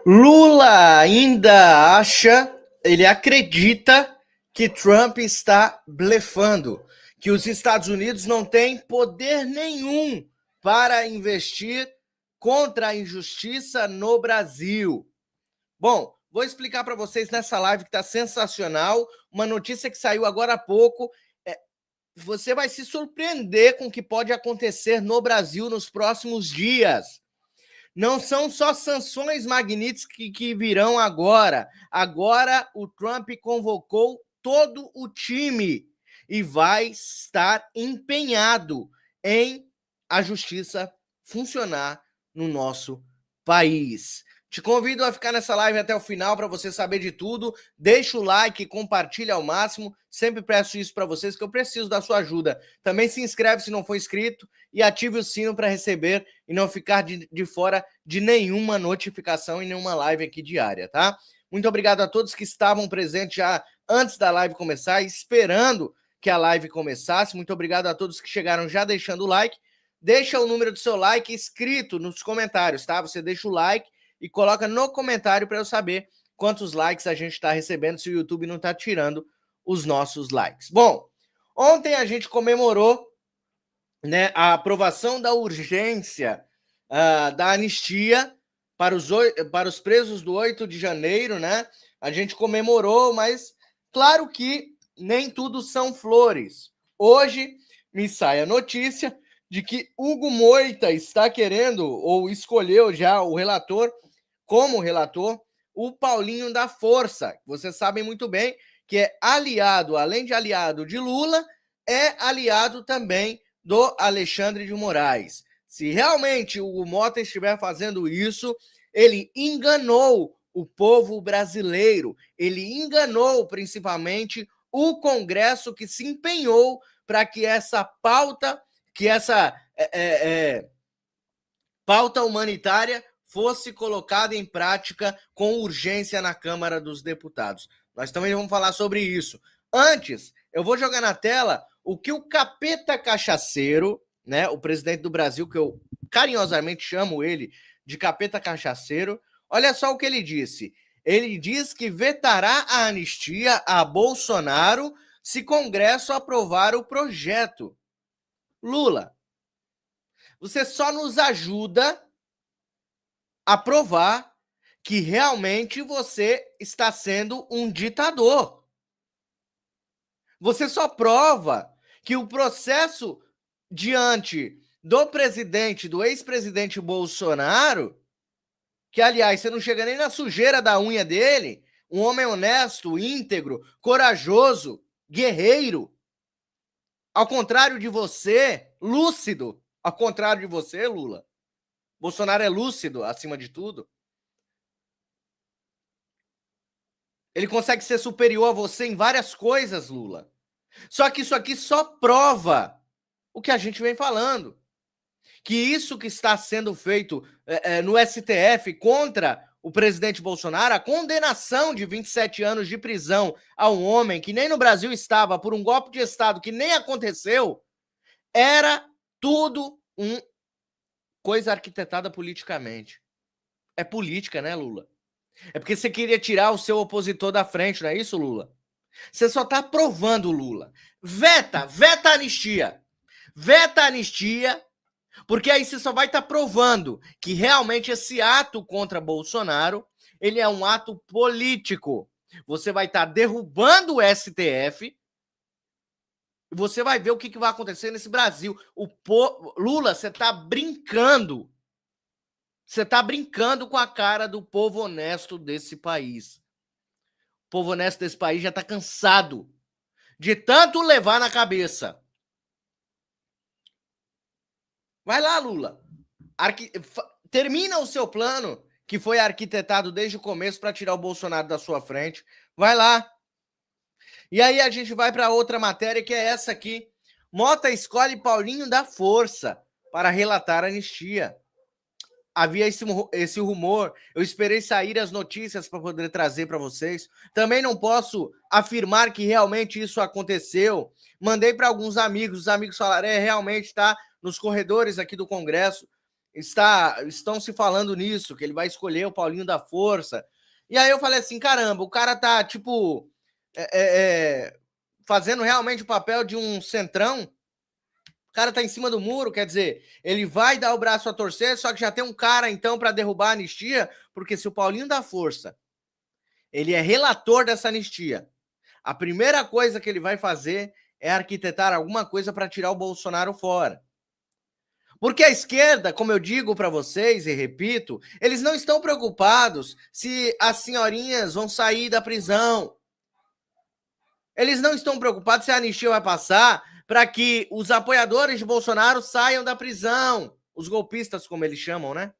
Lula ainda ele acredita que Trump está blefando, que os Estados Unidos não têm poder nenhum para investir contra a injustiça no Brasil. Bom, vou explicar para vocês nessa live que está sensacional, uma notícia que saiu agora há pouco. Você vai se surpreender com o que pode acontecer no Brasil nos próximos dias. Não são só sanções Magnitsky que virão agora. Agora o Trump convocou todo o time e vai estar empenhado em a justiça funcionar no nosso país. Te convido a ficar nessa live até o final para você saber de tudo. Deixa o like, compartilha ao máximo. Sempre peço isso para vocês, que eu preciso da sua ajuda. Também se inscreve se não for inscrito e ative o sino para receber e não ficar de fora de nenhuma notificação e nenhuma live aqui diária, tá? Muito obrigado a todos que estavam presentes já antes da live começar, esperando que a live começasse. Muito obrigado a todos que chegaram já deixando o like. Deixa o número do seu like escrito nos comentários, tá? Você deixa o like e coloca no comentário para eu saber quantos likes a gente está recebendo, se o YouTube não está tirando os nossos likes. Bom, ontem a gente comemorou, né, a aprovação da urgência da anistia para os presos do 8 de janeiro, né? A gente comemorou, mas claro que nem tudo são flores. Hoje me sai a notícia de que Hugo Moita está querendo, ou escolheu já o relator, como relator, o Paulinho da Força. Vocês sabem muito bem que é aliado, além de aliado de Lula, é aliado também do Alexandre de Moraes. Se realmente o Hugo Mota estiver fazendo isso, ele enganou o povo brasileiro, ele enganou principalmente o Congresso, que se empenhou para que essa pauta, pauta humanitária fosse colocada em prática com urgência na Câmara dos Deputados. Nós também vamos falar sobre isso. Antes, eu vou jogar na tela o que o capeta cachaceiro, né, o presidente do Brasil, que eu carinhosamente chamo ele de capeta cachaceiro, olha só o que ele disse. Ele diz que vetará a anistia a Bolsonaro se Congresso aprovar o projeto. Lula, você só nos ajuda a provar que realmente você está sendo um ditador. Você só prova que o processo diante do presidente, do ex-presidente Bolsonaro, que, aliás, você não chega nem na sujeira da unha dele, um homem honesto, íntegro, corajoso, guerreiro, ao contrário de você, lúcido, ao contrário de você, Lula. Bolsonaro é lúcido, acima de tudo. Ele consegue ser superior a você em várias coisas, Lula. Só que isso aqui só prova o que a gente vem falando. Que isso que está sendo feito no STF contra o presidente Bolsonaro, a condenação de 27 anos de prisão a um homem que nem no Brasil estava por um golpe de Estado que nem aconteceu, era tudo coisa arquitetada politicamente. É política, né, Lula? É porque você queria tirar o seu opositor da frente, não é isso, Lula? Você só está provando, Lula. Veta a anistia. Veta a anistia, porque aí você só vai estar provando que realmente esse ato contra Bolsonaro, ele é um ato político. Você vai estar derrubando o STF e você vai ver o que vai acontecer nesse Brasil. Lula, você está brincando. Você está brincando com a cara do povo honesto desse país. O povo honesto desse país já está cansado de tanto levar na cabeça. Vai lá, Lula. Termina o seu plano, que foi arquitetado desde o começo para tirar o Bolsonaro da sua frente. Vai lá. E aí a gente vai para outra matéria, que é essa aqui. Mota escolhe Paulinho da Força para relatar a anistia. Havia esse rumor, eu esperei sair as notícias para poder trazer para vocês. Também não posso afirmar que realmente isso aconteceu. Mandei para alguns amigos, os amigos falaram, realmente está nos corredores aqui do Congresso. estão se falando nisso, que ele vai escolher o Paulinho da Força. E aí eu falei assim, caramba, o cara tá, tipo, fazendo realmente o papel de um centrão. O cara tá em cima do muro, quer dizer, ele vai dar o braço a torcer, só que já tem um cara, então, para derrubar a anistia, porque se o Paulinho da Força, ele é relator dessa anistia, a primeira coisa que ele vai fazer é arquitetar alguma coisa para tirar o Bolsonaro fora. Porque a esquerda, como eu digo para vocês e repito, eles não estão preocupados se as senhorinhas vão sair da prisão. Eles não estão preocupados se a anistia vai passar para que os apoiadores de Bolsonaro saiam da prisão. Os golpistas, como eles chamam, né?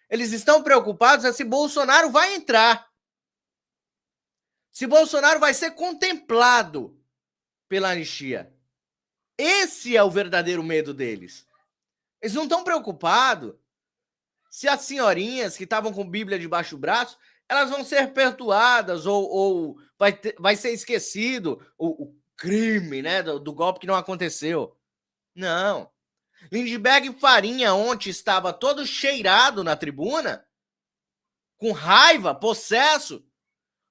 Eles estão preocupados se Bolsonaro vai entrar. Se Bolsonaro vai ser contemplado pela anistia. Esse é o verdadeiro medo deles. Eles não estão preocupados se as senhorinhas que estavam com Bíblia debaixo do braço, elas vão ser perdoadas ou vai ser esquecido o crime, né, do golpe que não aconteceu. Não. Lindbergh Farinha ontem estava todo cheirado na tribuna, com raiva, possesso,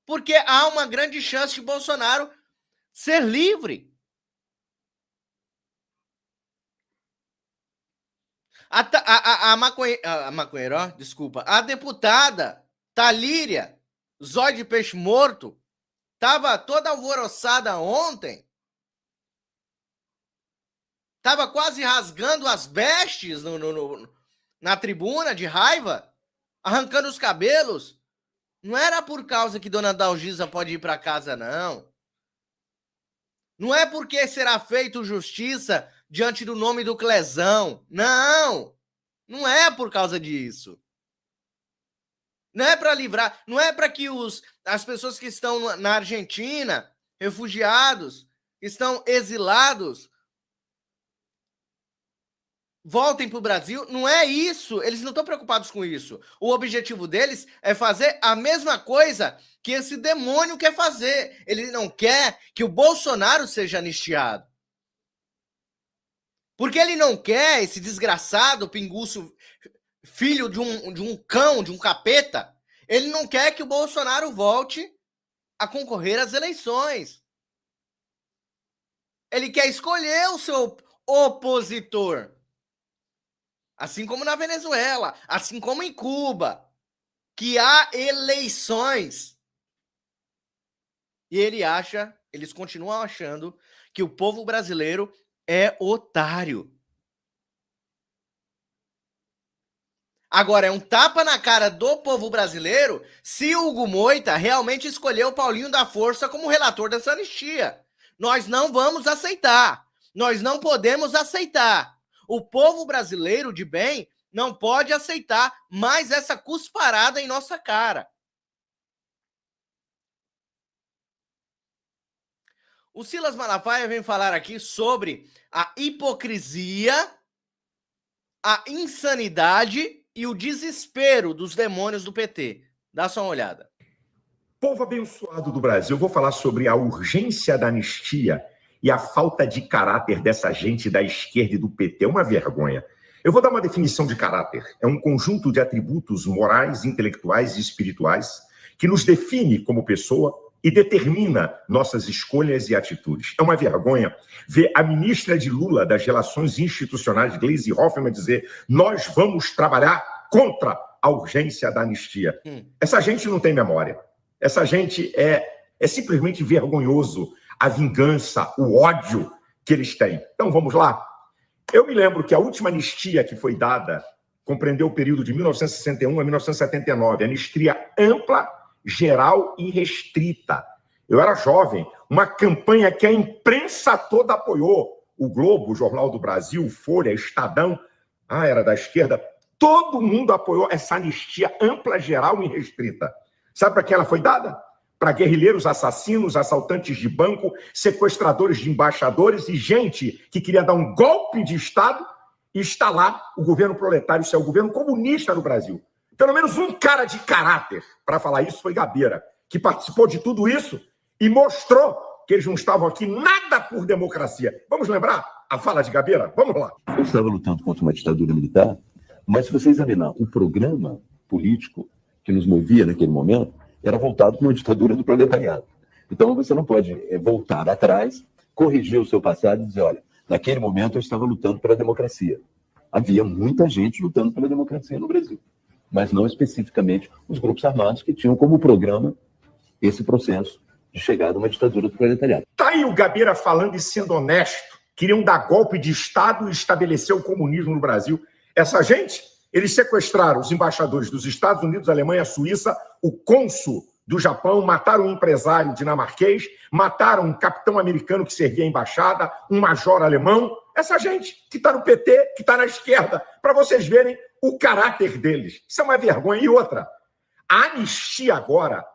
porque há uma grande chance de Bolsonaro ser livre. A maconheira, ó, desculpa, a deputada Talíria, zóio de peixe morto, estava toda alvoroçada ontem, estava quase rasgando as vestes na tribuna de raiva, arrancando os cabelos. Não era por causa que dona Dalgisa pode ir para casa, não. Não é porque será feito justiça diante do nome do Clezão. Não! Não é por causa disso. Não é para livrar, não é para que as pessoas que estão na Argentina, refugiados, estão exilados, voltem para o Brasil. Não é isso. Eles não estão preocupados com isso. O objetivo deles é fazer a mesma coisa que esse demônio quer fazer. Ele não quer que o Bolsonaro seja anistiado. Porque ele não quer esse desgraçado pinguço, filho de um cão, de um capeta. Ele não quer que o Bolsonaro volte a concorrer às eleições. Ele quer escolher o seu opositor. Assim como na Venezuela, assim como em Cuba, que há eleições. E eles continuam achando que o povo brasileiro é otário. Agora, é um tapa na cara do povo brasileiro se o Hugo Moita realmente escolheu o Paulinho da Força como relator dessa anistia. Nós não vamos aceitar. Nós não podemos aceitar. O povo brasileiro de bem não pode aceitar mais essa cusparada em nossa cara. O Silas Malafaia vem falar aqui sobre a hipocrisia, a insanidade e o desespero dos demônios do PT. Dá só uma olhada. Povo abençoado do Brasil, eu vou falar sobre a urgência da anistia e a falta de caráter dessa gente da esquerda e do PT. É uma vergonha. Eu vou dar uma definição de caráter. É um conjunto de atributos morais, intelectuais e espirituais que nos define como pessoa e determina nossas escolhas e atitudes. É uma vergonha ver a ministra de Lula das Relações Institucionais, Gleisi Hoffmann, dizer: nós vamos trabalhar contra a urgência da anistia. Essa gente não tem memória. Essa gente é simplesmente vergonhoso a vingança, o ódio que eles têm. Então, vamos lá. Eu me lembro que a última anistia que foi dada compreendeu o período de 1961 a 1979, anistia ampla, geral e restrita. Eu era jovem, uma campanha que a imprensa toda apoiou. O Globo, o Jornal do Brasil, Folha, Estadão, era da esquerda. Todo mundo apoiou essa anistia ampla, geral e restrita. Sabe para quem ela foi dada? Para guerrilheiros, assassinos, assaltantes de banco, sequestradores de embaixadores e gente que queria dar um golpe de Estado e instalar o governo proletário, isso é o governo comunista no Brasil. Pelo menos um cara de caráter para falar isso foi Gabeira, que participou de tudo isso e mostrou que eles não estavam aqui nada por democracia. Vamos lembrar a fala de Gabeira? Vamos lá. Eu estava lutando contra uma ditadura militar Mas se você examinar o programa político que nos movia naquele momento, era voltado para uma ditadura do proletariado. Então você não pode voltar atrás, corrigir o seu passado e dizer, olha, naquele momento eu estava lutando pela democracia. Havia muita gente lutando pela democracia no Brasil, mas não especificamente os grupos armados que tinham como programa esse processo de chegada a uma ditadura do proletariado. Tá aí o Gabeira falando e sendo honesto. Queriam dar golpe de Estado e estabelecer o comunismo no Brasil. Essa gente, eles sequestraram os embaixadores dos Estados Unidos, Alemanha, Suíça, o cônsul do Japão, mataram um empresário dinamarquês, mataram um capitão americano que servia a embaixada, um major alemão. Essa gente que está no PT, que está na esquerda, para vocês verem o caráter deles. Isso é uma vergonha. E outra, a anistia agora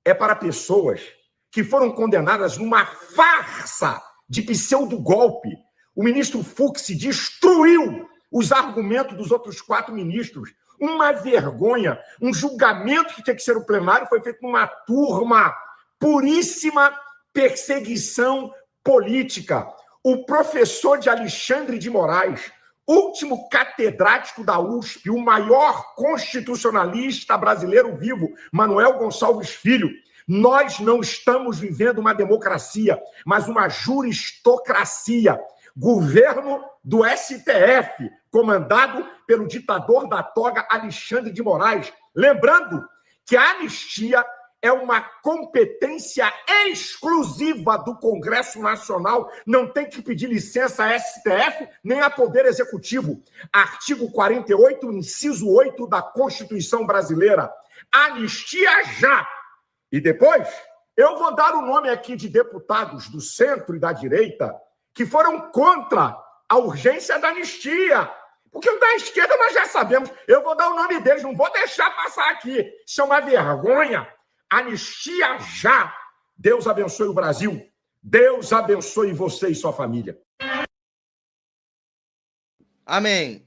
é para pessoas que foram condenadas numa farsa de pseudo-golpe. O ministro Fux destruiu os argumentos dos outros 4 ministros. Uma vergonha. Um julgamento que tinha que ser o plenário foi feito numa turma. Puríssima perseguição política. O professor de Alexandre de Moraes, último catedrático da USP, o maior constitucionalista brasileiro vivo, Manuel Gonçalves Filho. Nós não estamos vivendo uma democracia, mas uma juristocracia. Governo do STF, comandado pelo ditador da toga Alexandre de Moraes. Lembrando que a anistia é uma competência exclusiva do Congresso Nacional, não tem que pedir licença a STF nem a Poder Executivo. Artigo 48, inciso 8 da Constituição Brasileira. Anistia já! E depois, eu vou dar o nome aqui de deputados do centro e da direita que foram contra a urgência da anistia. Porque o da esquerda nós já sabemos. Eu vou dar o nome deles, não vou deixar passar aqui. Isso é uma vergonha. Anistia já. Deus abençoe o Brasil. Deus abençoe você e sua família. Amém.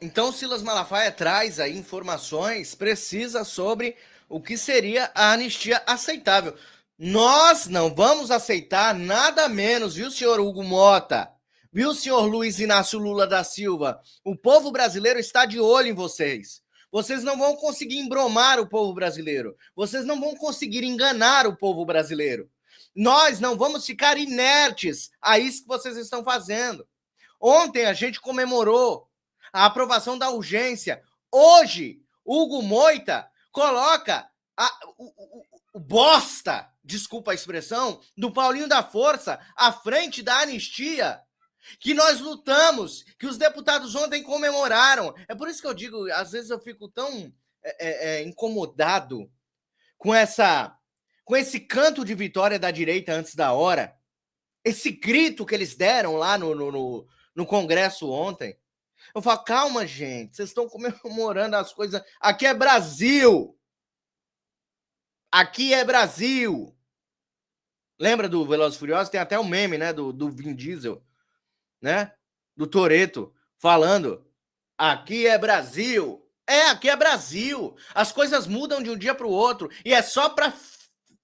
Então, Silas Malafaia traz aí informações precisas sobre o que seria a anistia aceitável. Nós não vamos aceitar nada menos, viu, senhor Hugo Mota? Viu, senhor Luiz Inácio Lula da Silva? O povo brasileiro está de olho em vocês. Vocês não vão conseguir embromar o povo brasileiro. Vocês não vão conseguir enganar o povo brasileiro. Nós não vamos ficar inertes a isso que vocês estão fazendo. Ontem a gente comemorou a aprovação da urgência. Hoje, Hugo Moita coloca o bosta, desculpa a expressão, do Paulinho da Força à frente da anistia que nós lutamos, que os deputados ontem comemoraram. É por isso que eu digo, às vezes eu fico tão incomodado com esse canto de vitória da direita antes da hora, esse grito que eles deram lá no Congresso ontem. Eu falo, calma, gente, vocês estão comemorando as coisas. Aqui é Brasil! Aqui é Brasil! Lembra do Velozes e Furiosos? Tem até o meme, né, do Vin Diesel, né? Do Toretto, falando, aqui é Brasil! Aqui é Brasil! As coisas mudam de um dia para o outro e é só para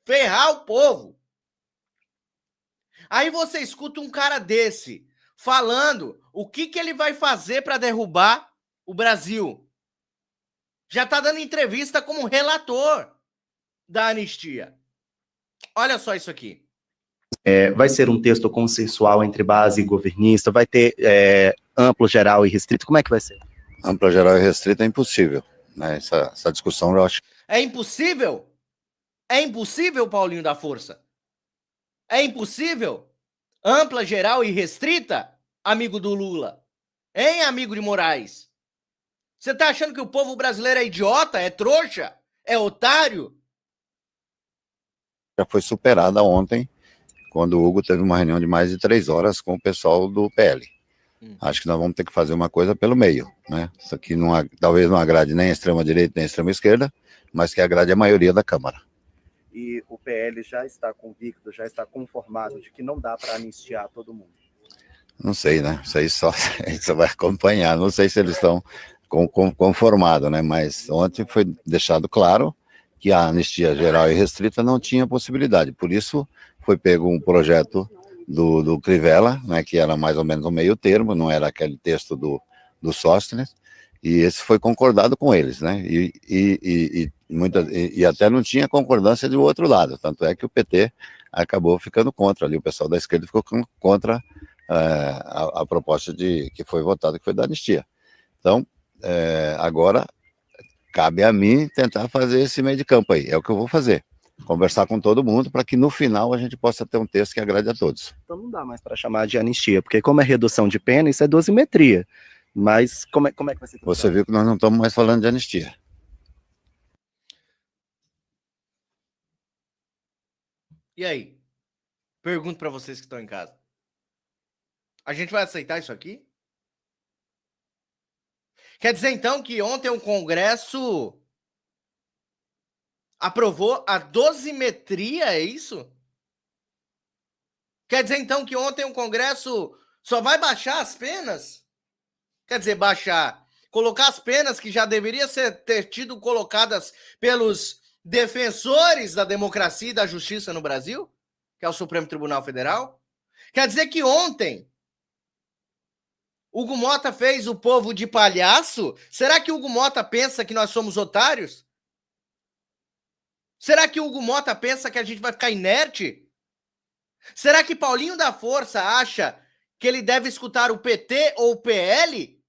ferrar o povo. Aí você escuta um cara desse falando o que ele vai fazer para derrubar o Brasil. Já está dando entrevista como relator da anistia. Olha só isso aqui. Vai ser um texto consensual entre base e governista? Vai ter amplo, geral e restrito? Como é que vai ser? Amplo, geral e restrito é impossível, né? Essa discussão eu acho. É impossível? É impossível, Paulinho da Força? É impossível? Ampla, geral e restrita, amigo do Lula? Hein, amigo de Moraes? Você tá achando que o povo brasileiro é idiota, é trouxa, é otário? Já foi superada ontem, quando o Hugo teve uma reunião de mais de 3 horas com o pessoal do PL. Acho que nós vamos ter que fazer uma coisa pelo meio, né? Isso aqui talvez não agrade nem a extrema-direita nem a extrema-esquerda, mas que agrade a maioria da Câmara. E o PL já está convicto, já está conformado de que não dá para anistiar todo mundo? Não sei, né? Isso aí só vai acompanhar. Não sei se eles estão conformados, né? Mas ontem foi deixado claro que a anistia geral e restrita não tinha possibilidade. Por isso foi pego um projeto do Crivella, né, que era mais ou menos um meio termo, não era aquele texto do Sóstenes, E esse foi concordado com eles, né? E até não tinha concordância do outro lado, tanto é que o PT acabou ficando contra ali, o pessoal da esquerda ficou contra a proposta que foi votada, que foi da anistia. Então, agora cabe a mim tentar fazer esse meio de campo aí, é o que eu vou fazer. Conversar com todo mundo para que no final a gente possa ter um texto que agrade a todos. Então não dá mais para chamar de anistia, porque como é redução de pena, isso é dosimetria. Mas como é que vai ser? Você viu que nós não estamos mais falando de anistia. E aí? Pergunto para vocês que estão em casa. A gente vai aceitar isso aqui? Quer dizer, então, que ontem o Congresso aprovou a dosimetria, é isso? Quer dizer, então, que ontem o Congresso só vai baixar as penas? Quer dizer, baixar, colocar as penas que já deveriam ter tido colocadas pelos defensores da democracia e da justiça no Brasil, que é o Supremo Tribunal Federal? Quer dizer que ontem Hugo Mota fez o povo de palhaço? Será que Hugo Mota pensa que nós somos otários? Será que Hugo Mota pensa que a gente vai ficar inerte? Será que Paulinho da Força acha que ele deve escutar o PT ou o PL?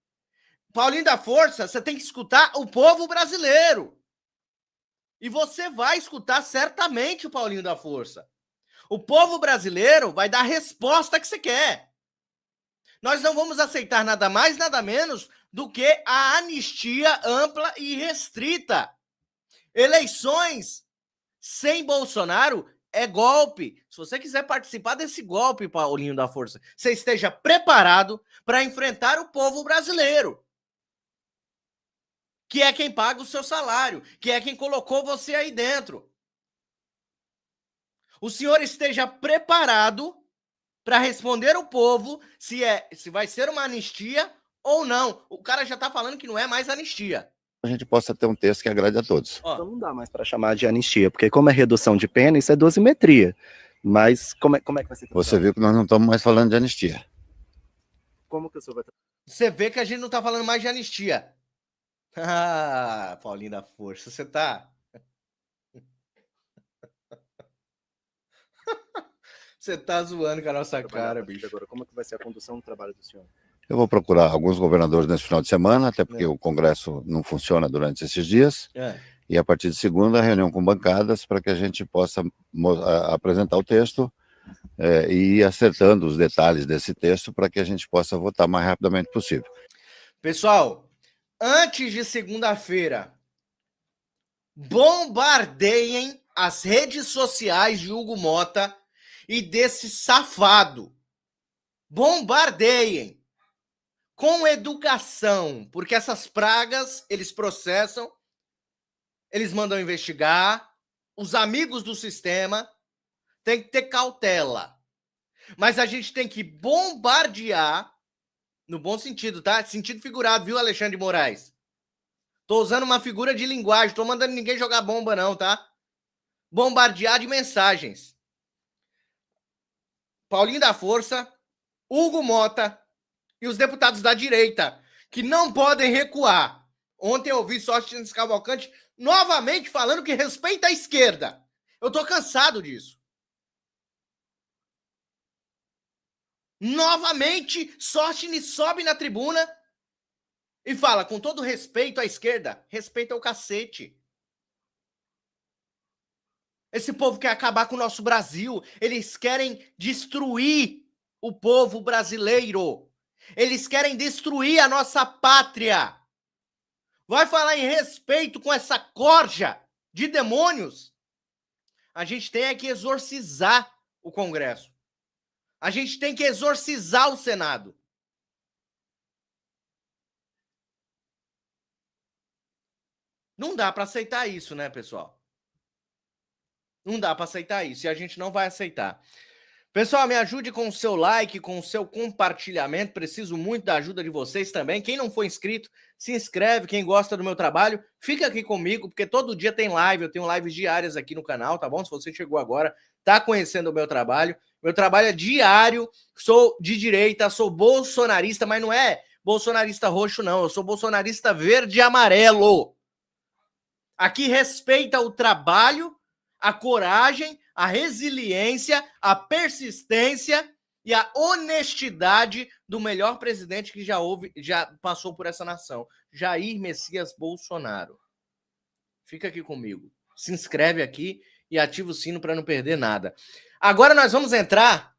Paulinho da Força, você tem que escutar o povo brasileiro. E você vai escutar certamente o Paulinho da Força. O povo brasileiro vai dar a resposta que você quer. Nós não vamos aceitar nada mais, nada menos do que a anistia ampla e restrita. Eleições sem Bolsonaro é golpe. Se você quiser participar desse golpe, Paulinho da Força, você esteja preparado para enfrentar o povo brasileiro, que é quem paga o seu salário, que é quem colocou você aí dentro. O senhor esteja preparado para responder ao povo se vai ser uma anistia ou não. O cara já está falando que não é mais anistia. A gente possa ter um texto que agrade a todos. Então não dá mais para chamar de anistia, porque como é redução de pena, isso é dosimetria. Mas como é que vai ser? Você viu que nós não estamos mais falando de anistia. Como que o senhor vai... Você vê que a gente não está falando mais de anistia. Ah, Paulinho da Força, você tá... Você tá zoando com a nossa cara, bicho. Agora, como que vai ser a condução do trabalho do senhor? Eu vou procurar alguns governadores nesse final de semana, até porque o Congresso não funciona durante esses dias. E a partir de segunda, reunião com bancadas para que a gente possa apresentar o texto e ir acertando os detalhes desse texto para que a gente possa votar o mais rapidamente possível. Pessoal, antes de segunda-feira, bombardeiem as redes sociais de Hugo Mota e desse safado. Bombardeiem com educação, porque essas pragas eles processam, eles mandam investigar, os amigos do sistema têm que ter cautela. Mas a gente tem que bombardear, no bom sentido, tá? Sentido figurado, viu, Alexandre de Moraes? Tô usando uma figura de linguagem, tô mandando ninguém jogar bomba não, tá? Bombardear de mensagens. Paulinho da Força, Hugo Mota e os deputados da direita, que não podem recuar. Ontem eu ouvi Sóstenes Cavalcante novamente falando que respeita a esquerda. Eu tô cansado disso. Novamente, Sóstenes sobe na tribuna e fala, com todo respeito à esquerda, respeita o cacete. Esse povo quer acabar com o nosso Brasil. Eles querem destruir o povo brasileiro. Eles querem destruir a nossa pátria. Vai falar em respeito com essa corja de demônios? A gente tem que exorcizar o Congresso. A gente tem que exorcizar o Senado. Não dá para aceitar isso, né, pessoal? Não dá para aceitar isso e a gente não vai aceitar. Pessoal, me ajude com o seu like, com o seu compartilhamento. Preciso muito da ajuda de vocês também. Quem não for inscrito, se inscreve. Quem gosta do meu trabalho, fica aqui comigo, porque todo dia tem live. Eu tenho lives diárias aqui no canal, tá bom? Se você chegou agora, tá conhecendo o meu trabalho. Meu trabalho é diário, sou de direita, sou bolsonarista, mas não é bolsonarista roxo, não. Eu sou bolsonarista verde e amarelo. Aqui respeita o trabalho, a coragem, a resiliência, a persistência e a honestidade do melhor presidente que já passou por essa nação, Jair Messias Bolsonaro. Fica aqui comigo. Se inscreve aqui e ativa o sino para não perder nada. Agora nós vamos entrar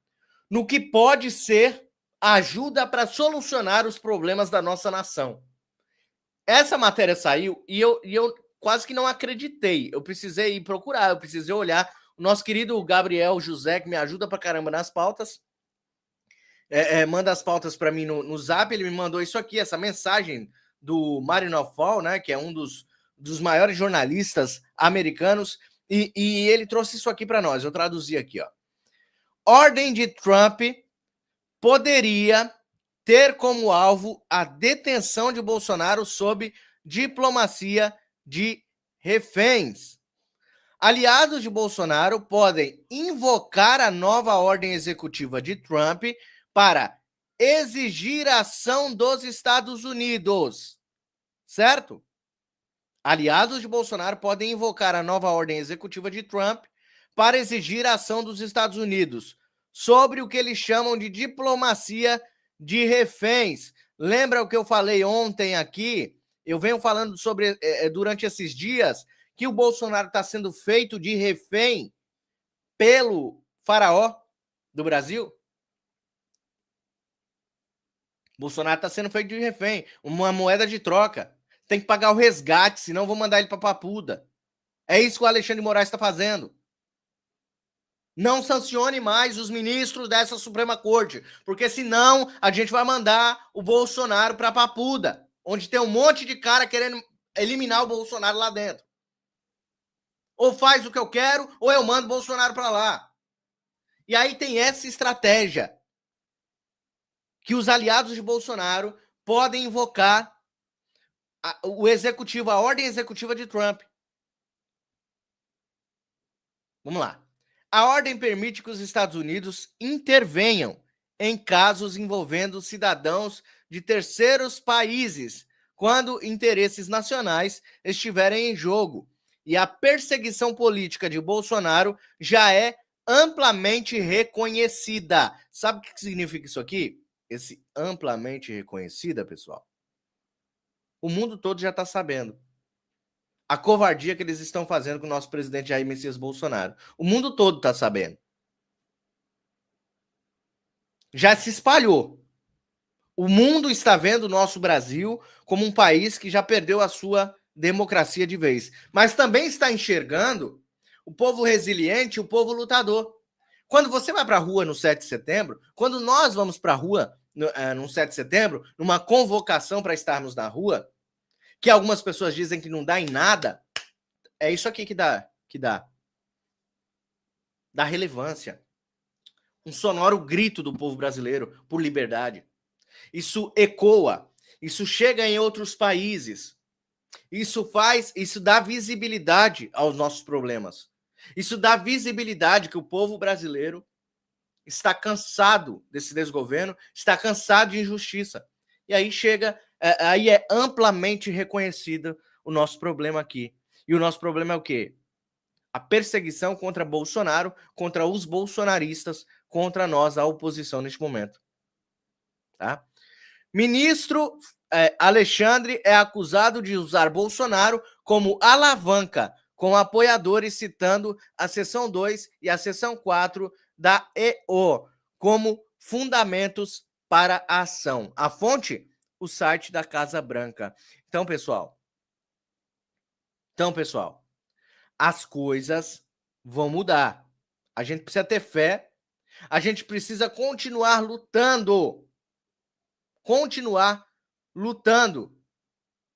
no que pode ser ajuda para solucionar os problemas da nossa nação. Essa matéria saiu e eu quase que não acreditei. Eu precisei ir procurar, eu precisei olhar. O nosso querido Gabriel José, que me ajuda pra caramba nas pautas, manda as pautas para mim no Zap. Ele me mandou isso aqui, essa mensagem do Marinofol, né, que é um dos maiores jornalistas americanos, e ele trouxe isso aqui para nós. Eu traduzi aqui, ó. Ordem de Trump poderia ter como alvo a detenção de Bolsonaro sob diplomacia de reféns. Aliados de Bolsonaro podem invocar a nova ordem executiva de Trump para exigir a ação dos Estados Unidos. Certo? Aliados de Bolsonaro podem invocar a nova ordem executiva de Trump para exigir a ação dos Estados Unidos sobre o que eles chamam de diplomacia de reféns. Lembra o que eu falei ontem aqui? Eu venho falando sobre, durante esses dias, que o Bolsonaro está sendo feito de refém pelo faraó do Brasil. Bolsonaro está sendo feito de refém, uma moeda de troca. Tem que pagar o resgate, senão vou mandar ele para Papuda. É isso que o Alexandre de Moraes está fazendo. Não sancione mais os ministros dessa Suprema Corte, porque senão a gente vai mandar o Bolsonaro para Papuda, onde tem um monte de cara querendo eliminar o Bolsonaro lá dentro. Ou faz o que eu quero, ou eu mando o Bolsonaro para lá. E aí tem essa estratégia que os aliados de Bolsonaro podem invocar o executivo, a ordem executiva de Trump. Vamos lá. A ordem permite que os Estados Unidos intervenham em casos envolvendo cidadãos de terceiros países, quando interesses nacionais estiverem em jogo. E a perseguição política de Bolsonaro já é amplamente reconhecida. Sabe o que significa isso aqui? Esse amplamente reconhecida, pessoal? O mundo todo já está sabendo. A covardia que eles estão fazendo com o nosso presidente Jair Messias Bolsonaro. O mundo todo está sabendo. Já se espalhou. O mundo está vendo o nosso Brasil como um país que já perdeu a sua democracia de vez. Mas também está enxergando o povo resiliente, o povo lutador. Quando você vai para a rua no 7 de setembro, quando nós vamos para a rua no 7 de setembro, numa convocação para estarmos na rua, que algumas pessoas dizem que não dá em nada, é isso aqui que dá. Dá relevância. Um sonoro grito do povo brasileiro por liberdade. Isso ecoa, isso chega em outros países. Isso dá visibilidade aos nossos problemas. Isso dá visibilidade que o povo brasileiro está cansado desse desgoverno, está cansado de injustiça. E aí aí é amplamente reconhecido o nosso problema aqui. E o nosso problema é o quê? A perseguição contra Bolsonaro, contra os bolsonaristas, contra nós, a oposição neste momento. Tá? Ministro Alexandre é acusado de usar Bolsonaro como alavanca, com apoiadores citando a seção 2 e a seção 4 da EO como fundamentos para a ação. A fonte? O site da Casa Branca. Então, pessoal, as coisas vão mudar. A gente precisa ter fé, a gente precisa continuar lutando.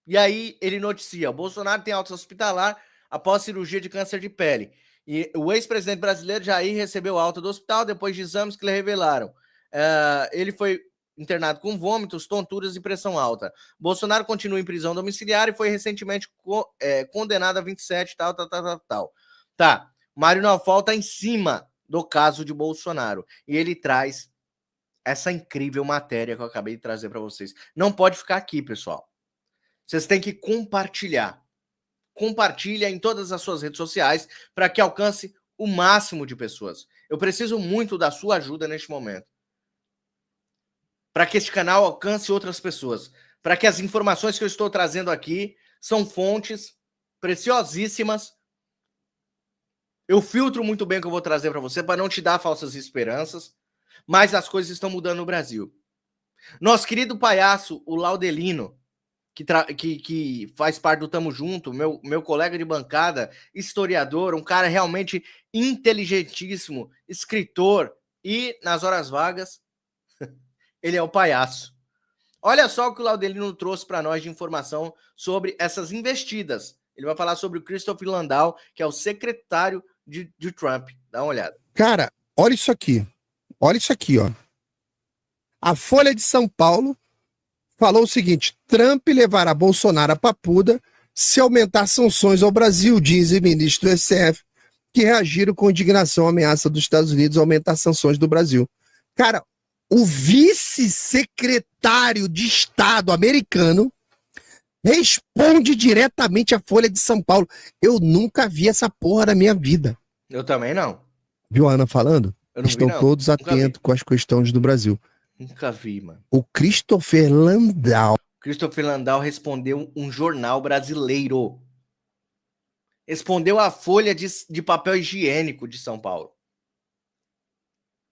E aí ele noticia, o Bolsonaro tem alta hospitalar após cirurgia de câncer de pele. E o ex-presidente brasileiro Jair recebeu alta do hospital depois de exames que lhe revelaram. Ele foi internado com vômitos, tonturas e pressão alta. Bolsonaro continua em prisão domiciliar e foi recentemente condenado a 27, tal. Tá, Mário Naufal tá em cima do caso de Bolsonaro. E ele traz essa incrível matéria que eu acabei de trazer para vocês. Não pode ficar aqui, pessoal. Vocês têm que compartilhar. Compartilha em todas as suas redes sociais para que alcance o máximo de pessoas. Eu preciso muito da sua ajuda neste momento. Para que este canal alcance outras pessoas. Para que as informações que eu estou trazendo aqui são fontes preciosíssimas. Eu filtro muito bem o que eu vou trazer para você para não te dar falsas esperanças. Mas as coisas estão mudando no Brasil. Nosso querido palhaço, o Laudelino, que faz parte do Tamo Junto, meu colega de bancada, historiador, um cara realmente inteligentíssimo, escritor e, nas horas vagas, ele é o palhaço. Olha só o que o Laudelino trouxe para nós de informação sobre essas investidas. Ele vai falar sobre o Christopher Landau, que é o secretário de Trump. Dá uma olhada. Cara, olha isso aqui. Olha isso aqui, ó. A Folha de São Paulo falou o seguinte: Trump levará Bolsonaro a papuda se aumentar sanções ao Brasil, dizem ministro do STF, que reagiram com indignação à ameaça dos Estados Unidos a aumentar sanções do Brasil. Cara, o vice-secretário de Estado americano responde diretamente à Folha de São Paulo. Eu nunca vi essa porra na minha vida. Eu também não. Viu a Ana falando? Eu não Estão vi, não. todos atentos com as questões do Brasil. Nunca vi, mano. O Christopher Landau. Christopher Landau respondeu um jornal brasileiro. Respondeu a Folha de papel higiênico de São Paulo.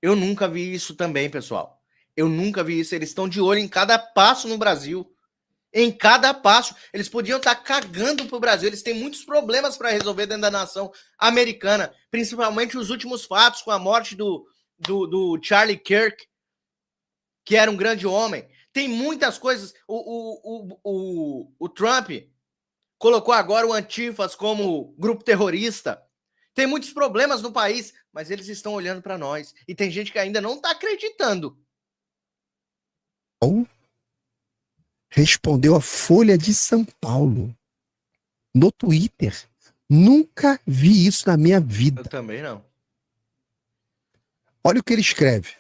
Eu nunca vi isso também, pessoal. Eu nunca vi isso. Eles estão de olho em cada passo no Brasil. Em cada passo. Eles podiam estar cagando pro Brasil. Eles têm muitos problemas para resolver dentro da nação americana. Principalmente os últimos fatos com a morte do Charlie Kirk, que era um grande homem. Tem muitas coisas. O Trump colocou agora o Antifas como grupo terrorista. Tem muitos problemas no país, mas eles estão olhando para nós. E tem gente que ainda não está acreditando. Respondeu a Folha de São Paulo no Twitter. Nunca vi isso na minha vida. Eu também não. Olha o que ele escreve.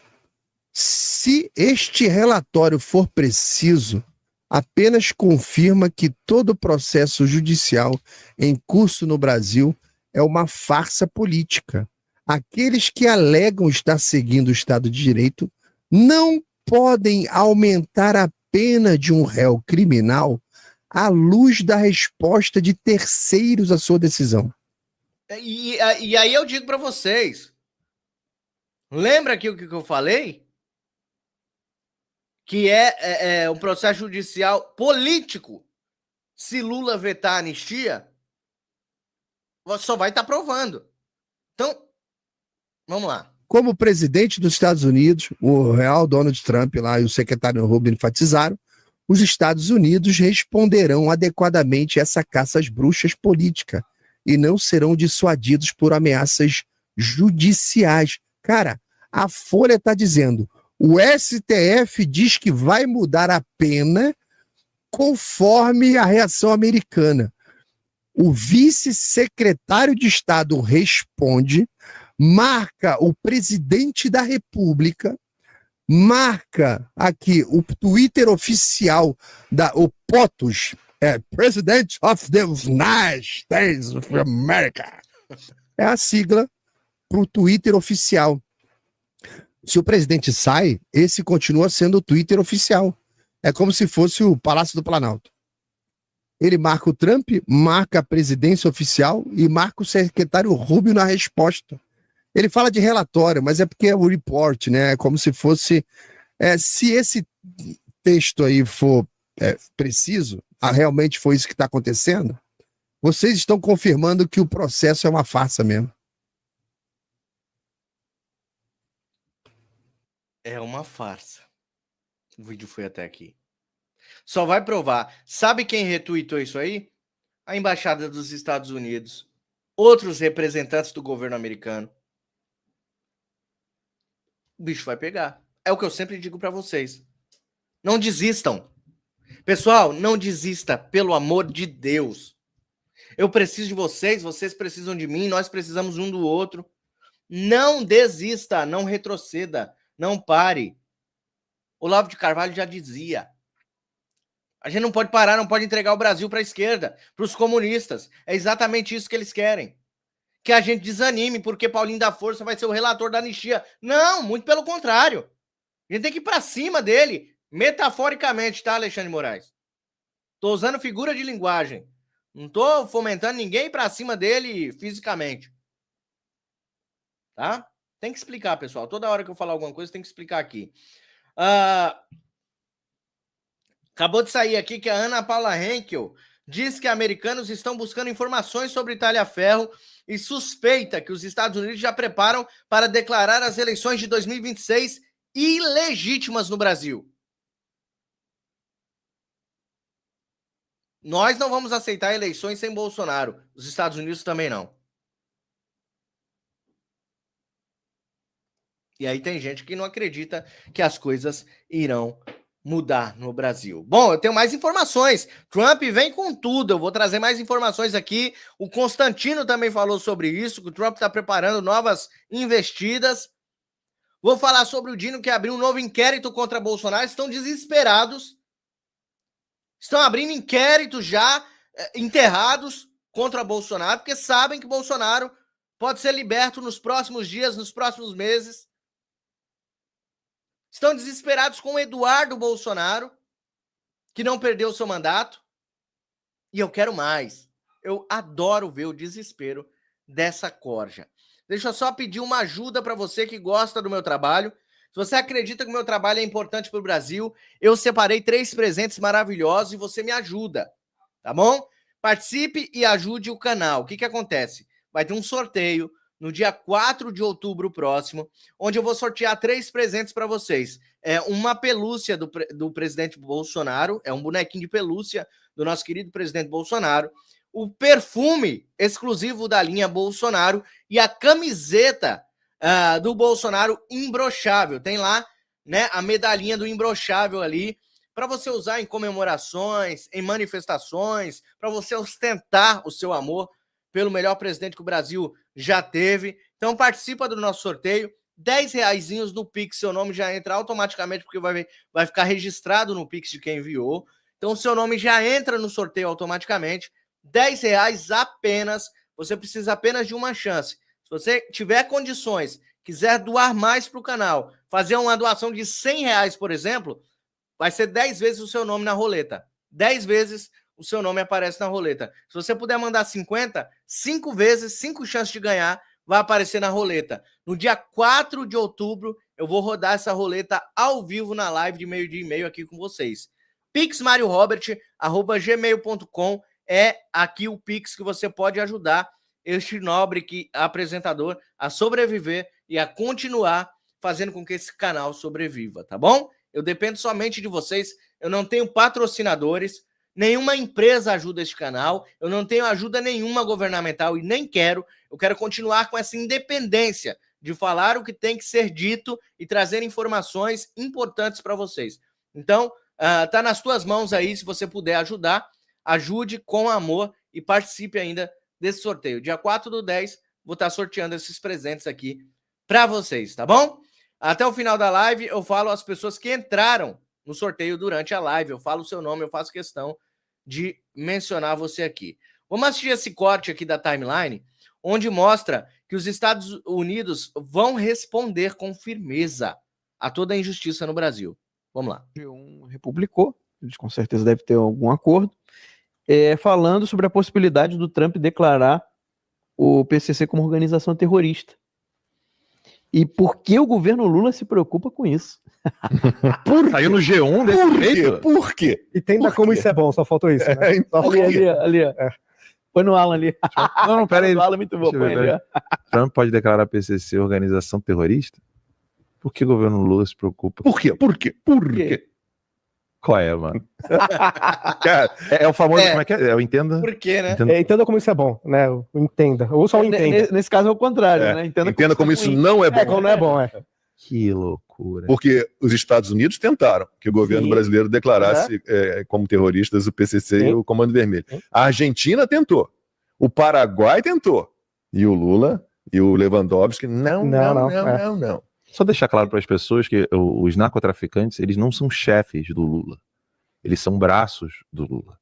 Se este relatório for preciso, apenas confirma que todo o processo judicial em curso no Brasil é uma farsa política. Aqueles que alegam estar seguindo o Estado de Direito não podem aumentar a pena de um réu criminal à luz da resposta de terceiros à sua decisão. E aí eu digo para vocês, lembra aqui o que eu falei? Que é um processo judicial político. Se Lula vetar a anistia, só vai estar provando. Então, vamos lá. Como o presidente dos Estados Unidos, o real Donald Trump lá e o secretário Rubio enfatizaram, os Estados Unidos responderão adequadamente a essa caça às bruxas política e não serão dissuadidos por ameaças judiciais. Cara, a Folha está dizendo, o STF diz que vai mudar a pena conforme a reação americana. O vice-secretário de Estado responde, marca o presidente da República, marca aqui o Twitter oficial o POTUS, President of the United States of America. É a sigla para o Twitter oficial. Se o presidente sai, esse continua sendo o Twitter oficial. É como se fosse o Palácio do Planalto. Ele marca o Trump, marca a presidência oficial e marca o secretário Rubio na resposta. Ele fala de relatório, mas é porque é o report, né? É como se fosse... se esse texto aí for preciso, realmente foi isso que está acontecendo, vocês estão confirmando que o processo é uma farsa mesmo. É uma farsa. O vídeo foi até aqui. Só vai provar. Sabe quem retweetou isso aí? A Embaixada dos Estados Unidos. Outros representantes do governo americano. O bicho vai pegar. É o que eu sempre digo para vocês. Não desistam. Pessoal, não desista, pelo amor de Deus. Eu preciso de vocês, vocês precisam de mim, nós precisamos um do outro. Não desista, não retroceda, não pare. Olavo de Carvalho já dizia. A gente não pode parar, não pode entregar o Brasil para a esquerda, para os comunistas. É exatamente isso que eles querem. Que a gente desanime, porque Paulinho da Força vai ser o relator da anistia. Não, muito pelo contrário. A gente tem que ir para cima dele, metaforicamente, tá, Alexandre Moraes? Tô usando figura de linguagem. Não tô fomentando ninguém para cima dele fisicamente. Tá? Tem que explicar, pessoal. Toda hora que eu falar alguma coisa, tem que explicar aqui. Acabou de sair aqui que a Ana Paula Henkel diz que americanos estão buscando informações sobre Talhaferro e suspeita que os Estados Unidos já preparam para declarar as eleições de 2026 ilegítimas no Brasil. Nós não vamos aceitar eleições sem Bolsonaro. Os Estados Unidos também não. E aí tem gente que não acredita que as coisas irão mudar no Brasil. Bom, eu tenho mais informações. Trump vem com tudo. Eu vou trazer mais informações aqui. O Constantino também falou sobre isso, que o Trump está preparando novas investidas. Vou falar sobre o Dino, que abriu um novo inquérito contra Bolsonaro. Estão desesperados. Estão abrindo inquéritos já enterrados contra Bolsonaro, porque sabem que Bolsonaro pode ser liberto nos próximos dias, nos próximos meses. Estão desesperados com o Eduardo Bolsonaro, que não perdeu o seu mandato. E eu quero mais. Eu adoro ver o desespero dessa corja. Deixa eu só pedir uma ajuda para você que gosta do meu trabalho. Se você acredita que o meu trabalho é importante para o Brasil, eu separei 3 presentes maravilhosos e você me ajuda, tá bom? Participe e ajude o canal. O que acontece? Vai ter um sorteio no dia 4 de outubro próximo, onde eu vou sortear 3 presentes para vocês. É uma pelúcia do presidente Bolsonaro, é um bonequinho de pelúcia do nosso querido presidente Bolsonaro, o perfume exclusivo da linha Bolsonaro e a camiseta do Bolsonaro imbrochável. Tem lá, né, a medalhinha do imbrochável ali, para você usar em comemorações, em manifestações, para você ostentar o seu amor pelo melhor presidente que o Brasil já teve. Então participa do nosso sorteio, R$10 no Pix, seu nome já entra automaticamente, porque vai ficar registrado no Pix de quem enviou. Então o seu nome já entra no sorteio automaticamente, R$10 apenas, você precisa apenas de uma chance. Se você tiver condições, quiser doar mais para o canal, fazer uma doação de R$100, por exemplo, vai ser 10 vezes o seu nome na roleta. 10 vezes o seu nome aparece na roleta. Se você puder mandar 50, 5 vezes, 5 chances de ganhar, vai aparecer na roleta. No dia 4 de outubro, eu vou rodar essa roleta ao vivo na live de meio-dia e meio aqui com vocês. pixmariorobert@gmail.com é aqui o Pix que você pode ajudar este nobre apresentador a sobreviver e a continuar fazendo com que esse canal sobreviva, tá bom? Eu dependo somente de vocês, eu não tenho patrocinadores, nenhuma empresa ajuda este canal, eu não tenho ajuda nenhuma governamental e nem quero, eu quero continuar com essa independência de falar o que tem que ser dito e trazer informações importantes para vocês. Então, tá nas tuas mãos aí, se você puder ajudar, ajude com amor e participe ainda desse sorteio. Dia 4/10, vou estar sorteando esses presentes aqui para vocês, tá bom? Até o final da live, eu falo as pessoas que entraram no sorteio durante a live, eu falo o seu nome, eu faço questão de mencionar você aqui. Vamos assistir esse corte aqui da timeline, onde mostra que os Estados Unidos vão responder com firmeza a toda a injustiça no Brasil. Vamos lá. G1 republicou, eles com certeza deve ter algum acordo, falando sobre a possibilidade do Trump declarar o PCC como organização terrorista. E por que o governo Lula se preocupa com isso? Saiu no G1 desse jeito? Por quê? Entenda como isso é bom, só faltou isso. Né? Ali. Põe no Alan ali. Não, pera aí. O Alan é muito bom, põe ali. Trump pode declarar a PCC organização terrorista? Por que o governo Lula se preocupa? Por quê? Qual é, mano? É o famoso, como é que é? Eu entendo. Por quê, né? Entenda como isso é bom, né? Entenda. Ou só entenda. Nesse caso é o contrário, né? Entenda como isso não é bom. Quando não é bom, Que loucura. Porque os Estados Unidos tentaram que o governo brasileiro declarasse como terroristas o PCC e o Comando Vermelho. A Argentina tentou. O Paraguai tentou. E o Lula e o Lewandowski, não. Só deixar claro para as pessoas que os narcotraficantes, eles não são chefes do Lula. Eles são braços do Lula.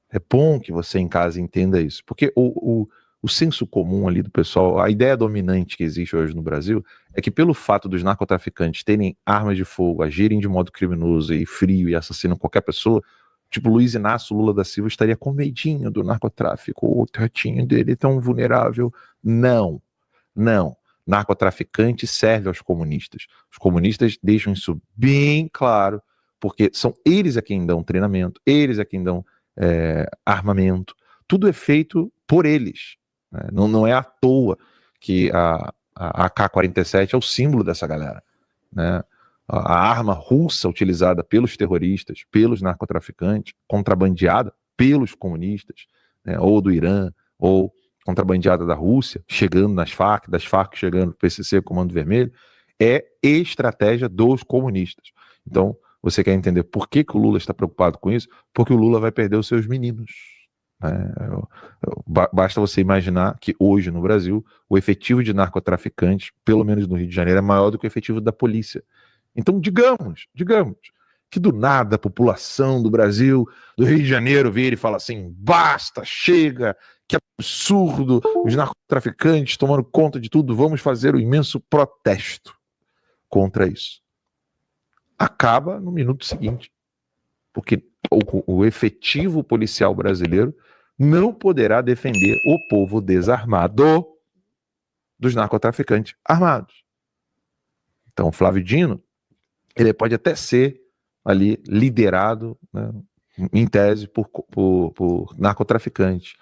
É bom que você em casa entenda isso, porque o senso comum ali do pessoal, a ideia dominante que existe hoje no Brasil é que pelo fato dos narcotraficantes terem armas de fogo, agirem de modo criminoso e frio e assassinam qualquer pessoa, tipo Luiz Inácio Lula da Silva estaria com medinho do narcotráfico, o tetinho dele tão vulnerável. Não, não. Narcotraficante serve aos comunistas. Os comunistas deixam isso bem claro, porque são eles a quem dão treinamento, eles a quem dão armamento. Tudo é feito por eles. Né? Não é à toa que a AK-47 é o símbolo dessa galera. Né? A arma russa utilizada pelos terroristas, pelos narcotraficantes, contrabandeada pelos comunistas, né? Ou do Irã, ou contrabandeada da Rússia, chegando nas Farc, das Farc chegando no PCC, Comando Vermelho, é estratégia dos comunistas. Então, você quer entender por que o Lula está preocupado com isso? Porque o Lula vai perder os seus meninos. Né? Basta você imaginar que hoje no Brasil, o efetivo de narcotraficantes, pelo menos no Rio de Janeiro, é maior do que o efetivo da polícia. Então, digamos que do nada a população do Brasil, do Rio de Janeiro, vira e fala assim, basta, chega, que absurdo, os narcotraficantes tomando conta de tudo, vamos fazer um imenso protesto contra isso. Acaba no minuto seguinte, porque o efetivo policial brasileiro não poderá defender o povo desarmado dos narcotraficantes armados. Então, o Flávio Dino, ele pode até ser ali liderado, né, em tese por narcotraficantes,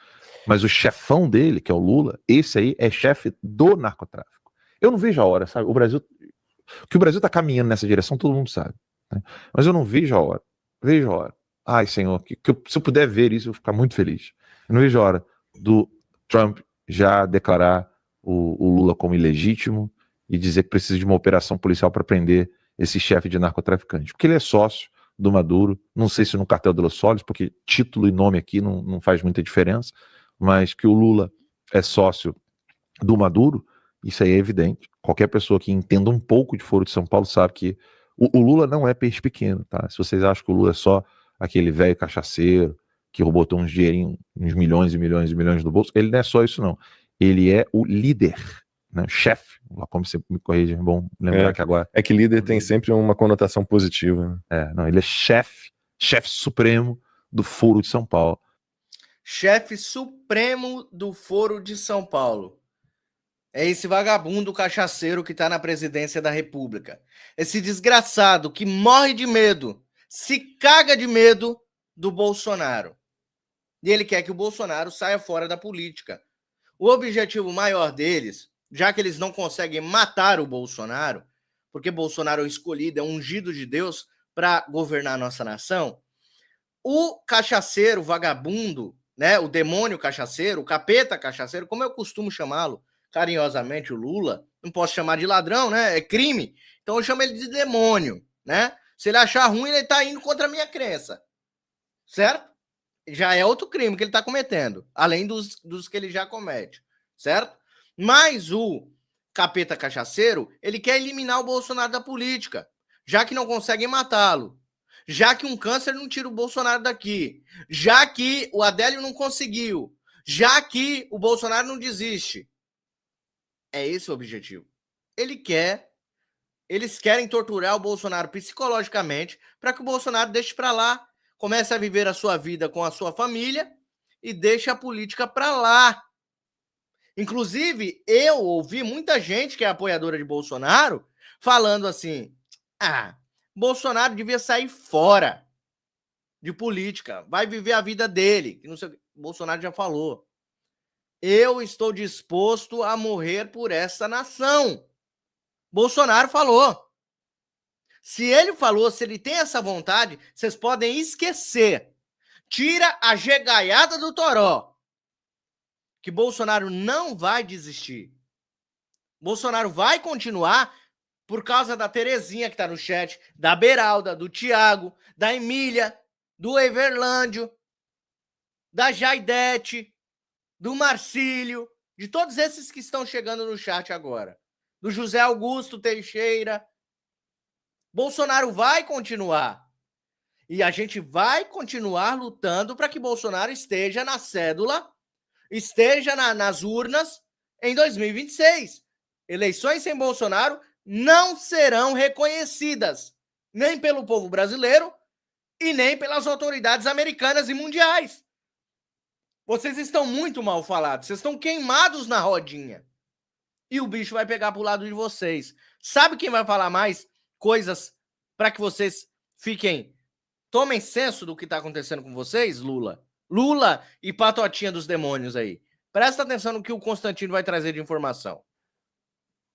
mas o chefão dele, que é o Lula, esse aí é chefe do narcotráfico. Eu não vejo a hora, sabe? Que o Brasil está caminhando nessa direção, todo mundo sabe. Né? Mas eu não vejo a hora. Vejo a hora. Ai, Senhor, se eu puder ver isso, eu vou ficar muito feliz. Eu não vejo a hora do Trump já declarar o Lula como ilegítimo e dizer que precisa de uma operação policial para prender esse chefe de narcotraficante. Porque ele é sócio do Maduro, não sei se no cartel de Los Solis, porque título e nome aqui não faz muita diferença, mas que o Lula é sócio do Maduro, isso aí é evidente. Qualquer pessoa que entenda um pouco de Foro de São Paulo sabe que o Lula não é peixe pequeno, tá? Se vocês acham que o Lula é só aquele velho cachaceiro que botou uns dinheirinhos, uns milhões e milhões e milhões no bolso, ele não é só isso, não. Ele é o líder, né? Chefe, como você me corrige, é bom lembrar que agora... É que líder tem sempre uma conotação positiva. Né? Não, ele é chefe supremo do Foro de São Paulo. Chefe supremo do Foro de São Paulo. É esse vagabundo cachaceiro que tá na presidência da República. Esse desgraçado que morre de medo, se caga de medo do Bolsonaro. E ele quer que o Bolsonaro saia fora da política. O objetivo maior deles, já que eles não conseguem matar o Bolsonaro, porque Bolsonaro é o escolhido, é um ungido de Deus para governar a nossa nação, o cachaceiro vagabundo, né, o demônio cachaceiro, o capeta cachaceiro, como eu costumo chamá-lo, carinhosamente o Lula, não posso chamar de ladrão, né? É crime. Então eu chamo ele de demônio, né? Se ele achar ruim, ele tá indo contra a minha crença. Certo? Já é outro crime que ele tá cometendo, além dos que ele já comete, certo? Mas o capeta cachaceiro, ele quer eliminar o Bolsonaro da política, já que não conseguem matá-lo, já que um câncer não tira o Bolsonaro daqui, já que o Adélio não conseguiu, já que o Bolsonaro não desiste. É esse o objetivo. Eles querem torturar o Bolsonaro psicologicamente para que o Bolsonaro deixe para lá, comece a viver a sua vida com a sua família e deixe a política para lá. Inclusive, eu ouvi muita gente que é apoiadora de Bolsonaro falando assim, Bolsonaro devia sair fora de política, vai viver a vida dele. Não sei, Bolsonaro já falou. Eu estou disposto a morrer por essa nação. Bolsonaro falou. Se ele falou, se ele tem essa vontade, vocês podem esquecer. Tira a gegaiada do toró. Que Bolsonaro não vai desistir. Bolsonaro vai continuar por causa da Terezinha que está no chat, da Beralda, do Tiago, da Emília, do Everlândio, da Jaidete, do Marcílio, de todos esses que estão chegando no chat agora. do José Augusto Teixeira. Bolsonaro vai continuar. E a gente vai continuar lutando para que Bolsonaro esteja na cédula, esteja nas urnas em 2026. Eleições sem Bolsonaro não serão reconhecidas, nem pelo povo brasileiro e nem pelas autoridades americanas e mundiais. Vocês estão muito mal falados, vocês estão queimados na rodinha. E o bicho vai pegar pro lado de vocês. Sabe quem vai falar mais coisas para que vocês tomem senso do que está acontecendo com vocês? Lula. Lula e patotinha dos demônios aí. Presta atenção no que o Constantino vai trazer de informação.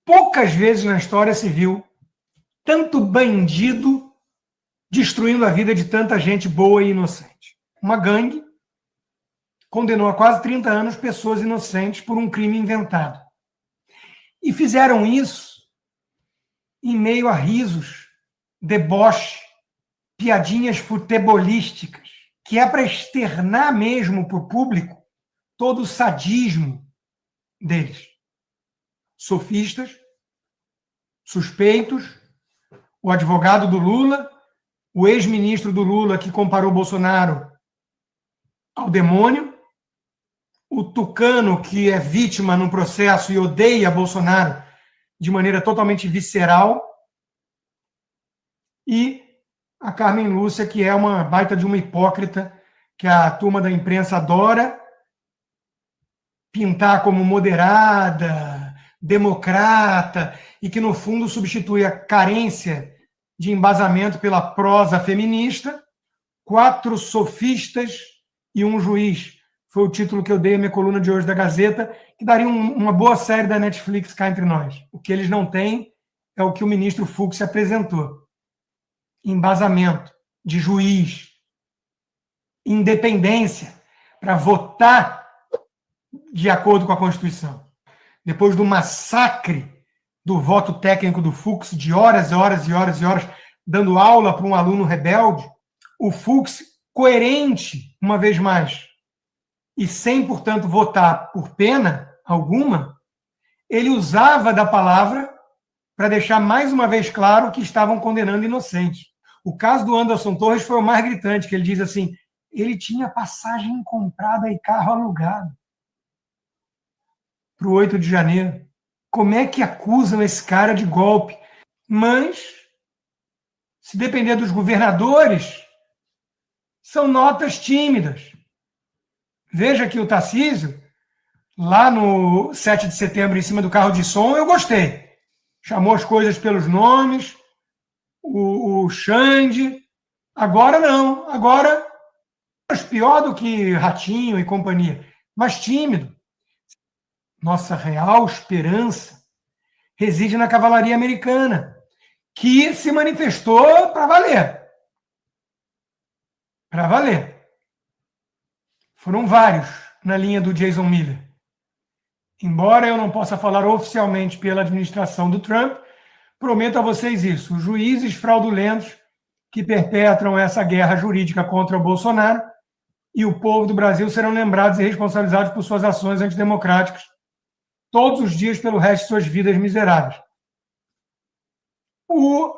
Poucas vezes na história se viu tanto bandido destruindo a vida de tanta gente boa e inocente. Uma gangue condenou a quase 30 anos pessoas inocentes por um crime inventado. E fizeram isso em meio a risos, deboche, piadinhas futebolísticas, que é para externar mesmo para o público todo o sadismo deles. Sofistas, suspeitos, o advogado do Lula, o ex-ministro do Lula que comparou Bolsonaro ao demônio, o tucano que é vítima no processo e odeia Bolsonaro de maneira totalmente visceral, e a Carmen Lúcia, que é uma baita de uma hipócrita, que a turma da imprensa adora pintar como moderada, democrata, e que, no fundo, substitui a carência de embasamento pela prosa feminista. 4 sofistas e um juiz. Foi o título que eu dei à minha coluna de hoje da Gazeta, que daria uma boa série da Netflix cá entre nós. O que eles não têm é o que o ministro Fux apresentou. Embasamento de juiz, independência para votar de acordo com a Constituição. Depois do massacre do voto técnico do Fux, de horas e horas e horas e horas, dando aula para um aluno rebelde, o Fux, coerente, uma vez mais, e sem, portanto, votar por pena alguma, ele usava da palavra para deixar mais uma vez claro que estavam condenando inocentes. O caso do Anderson Torres foi o mais gritante, que ele diz assim, ele tinha passagem comprada e carro alugado para o 8 de janeiro. Como é que acusam esse cara de golpe? Mas, se depender dos governadores, são notas tímidas. Veja que o Tarcísio, lá no 7 de setembro, em cima do carro de som, eu gostei. Chamou as coisas pelos nomes, o Xande. Agora não. Agora, pior do que Ratinho e companhia, mas tímido. Nossa real esperança reside na cavalaria americana, que se manifestou para valer. Para valer. Foram vários na linha do Jason Miller. Embora eu não possa falar oficialmente pela administração do Trump, prometo a vocês isso. Os juízes fraudulentos que perpetram essa guerra jurídica contra o Bolsonaro e o povo do Brasil serão lembrados e responsabilizados por suas ações antidemocráticas todos os dias pelo resto de suas vidas miseráveis. O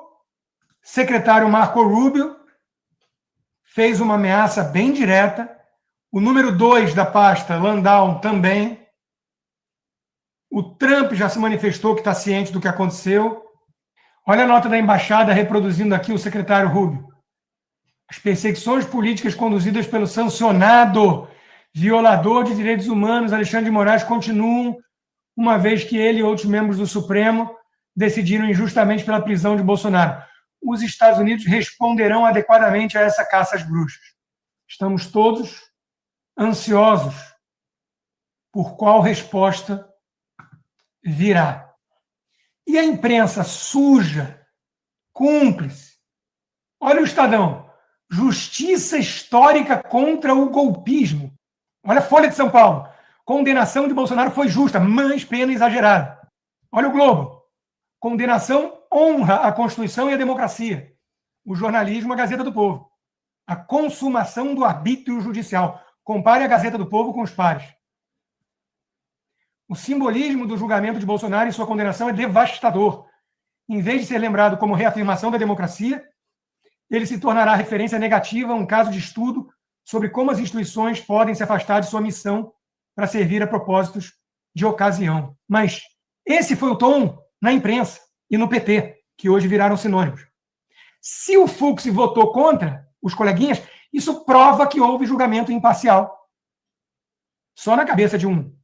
secretário Marco Rubio fez uma ameaça bem direta. O número 2 da pasta, Landau, também. O Trump já se manifestou que está ciente do que aconteceu. Olha a nota da embaixada reproduzindo aqui o secretário Rubio. As perseguições políticas conduzidas pelo sancionado violador de direitos humanos Alexandre de Moraes continuam, uma vez que ele e outros membros do Supremo decidiram injustamente pela prisão de Bolsonaro. Os Estados Unidos responderão adequadamente a essa caça às bruxas. Estamos todos ansiosos por qual resposta virá. E a imprensa suja, cúmplice. Olha o Estadão. Justiça histórica contra o golpismo. Olha a Folha de São Paulo. Condenação de Bolsonaro foi justa, mas pena exagerada. Olha o Globo. Condenação honra a Constituição e a democracia. O jornalismo, a Gazeta do Povo. A consumação do arbítrio judicial. Compare a Gazeta do Povo com os pares. O simbolismo do julgamento de Bolsonaro e sua condenação é devastador. Em vez de ser lembrado como reafirmação da democracia, ele se tornará referência negativa a um caso de estudo sobre como as instituições podem se afastar de sua missão para servir a propósitos de ocasião. Mas esse foi o tom na imprensa e no PT, que hoje viraram sinônimos. Se o Fux votou contra os coleguinhas, isso prova que houve julgamento imparcial. Só na cabeça de um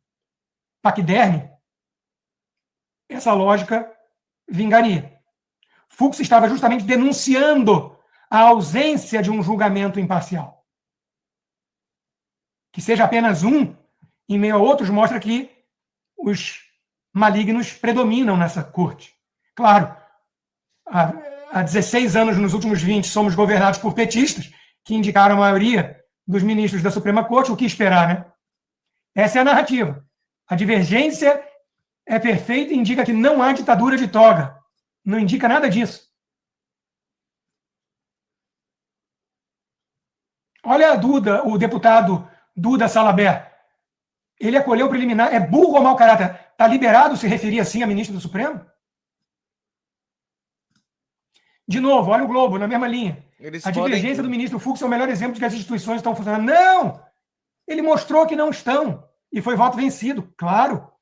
paquiderme, essa lógica vingaria. Fux estava justamente denunciando a ausência de um julgamento imparcial. Que seja apenas um, em meio a outros, mostra que os malignos predominam nessa corte. Claro, há 16 anos, nos últimos 20, somos governados por petistas, que indicaram a maioria dos ministros da Suprema Corte. O que esperar, né? Essa é a narrativa. A divergência é perfeita e indica que não há ditadura de toga. Não indica nada disso. Olha a Duda, o deputado Duda Salabert. Ele acolheu o preliminar. É burro ou mau caráter? Está liberado se referir assim a ministro do Supremo? De novo, olha o Globo, na mesma linha. A divergência do ministro Fux é o melhor exemplo de que as instituições estão funcionando. Não! Ele mostrou que não estão. E foi voto vencido. Claro.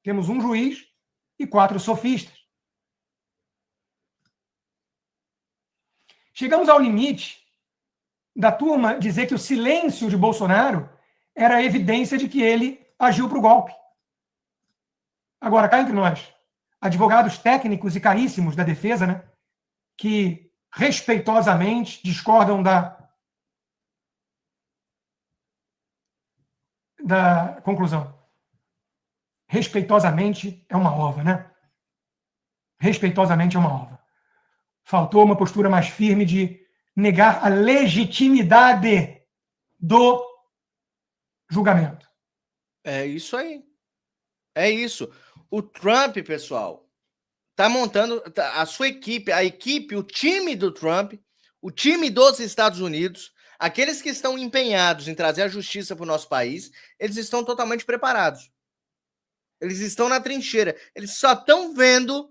Temos um juiz e 4 sofistas. Chegamos ao limite da turma dizer que o silêncio de Bolsonaro era evidência de que ele agiu para o golpe. Agora, cá entre nós, advogados técnicos e caríssimos da defesa, né, que respeitosamente discordam da conclusão. Respeitosamente é uma ova, né? Respeitosamente é uma ova. Faltou uma postura mais firme de negar a legitimidade do julgamento. É isso aí. É isso. O Trump, pessoal, tá montando a sua equipe, o time do Trump, o time dos Estados Unidos, aqueles que estão empenhados em trazer a justiça para o nosso país, eles estão totalmente preparados. Eles estão na trincheira. Eles só estão vendo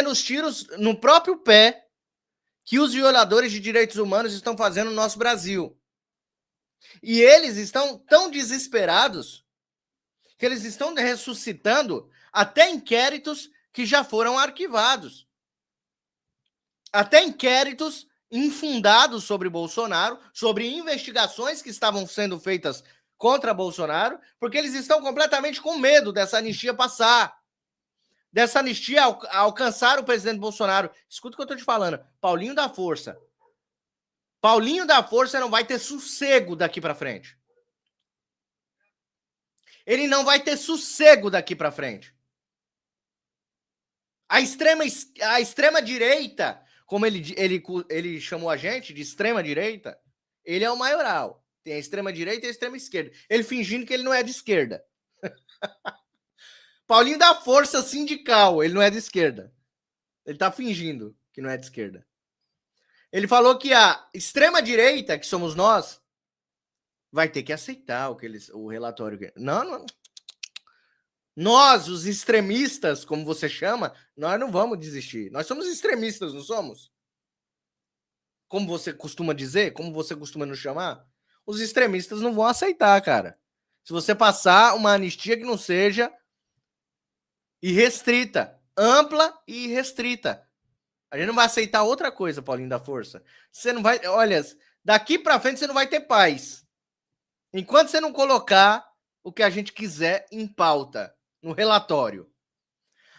os tiros no próprio pé que os violadores de direitos humanos estão fazendo no nosso Brasil. E eles estão tão desesperados que eles estão ressuscitando até inquéritos que já foram arquivados. Até inquéritos infundados sobre Bolsonaro, sobre investigações que estavam sendo feitas contra Bolsonaro, porque eles estão completamente com medo dessa anistia passar. Dessa anistia alcançar o presidente Bolsonaro. Escuta o que eu estou te falando. Paulinho da Força. Paulinho da Força não vai ter sossego daqui para frente. Ele não vai ter sossego daqui para frente. A extrema direita, como ele chamou a gente de extrema direita, ele é o maioral. Tem a extrema direita e a extrema esquerda. Ele fingindo que ele não é de esquerda. Paulinho da Força Sindical, ele não é de esquerda. Ele tá fingindo que não é de esquerda. Ele falou que a extrema direita, que somos nós, vai ter que aceitar o relatório. Não. Nós, os extremistas, como você chama, nós não vamos desistir. Nós somos extremistas, não somos? Como você costuma dizer, como você costuma nos chamar, os extremistas não vão aceitar, cara. Se você passar uma anistia que não seja irrestrita, ampla e irrestrita. A gente não vai aceitar outra coisa, Paulinho da Força. Você não vai... Olha, daqui pra frente você não vai ter paz. Enquanto você não colocar o que a gente quiser em pauta, no relatório.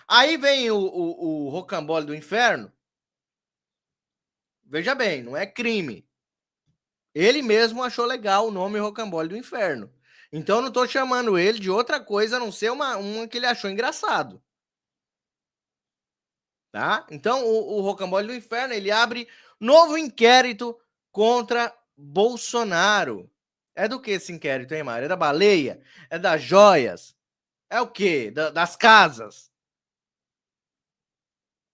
Aí vem o rocambole do inferno. Veja bem, não é crime. Ele mesmo achou legal o nome rocambole do inferno. Então eu não estou chamando ele de outra coisa a não ser uma que ele achou engraçado. Tá? Então o rocambole do inferno, ele abre novo inquérito contra Bolsonaro. É do que esse inquérito, hein, Mário? É da baleia? É das joias? É o quê? Das casas?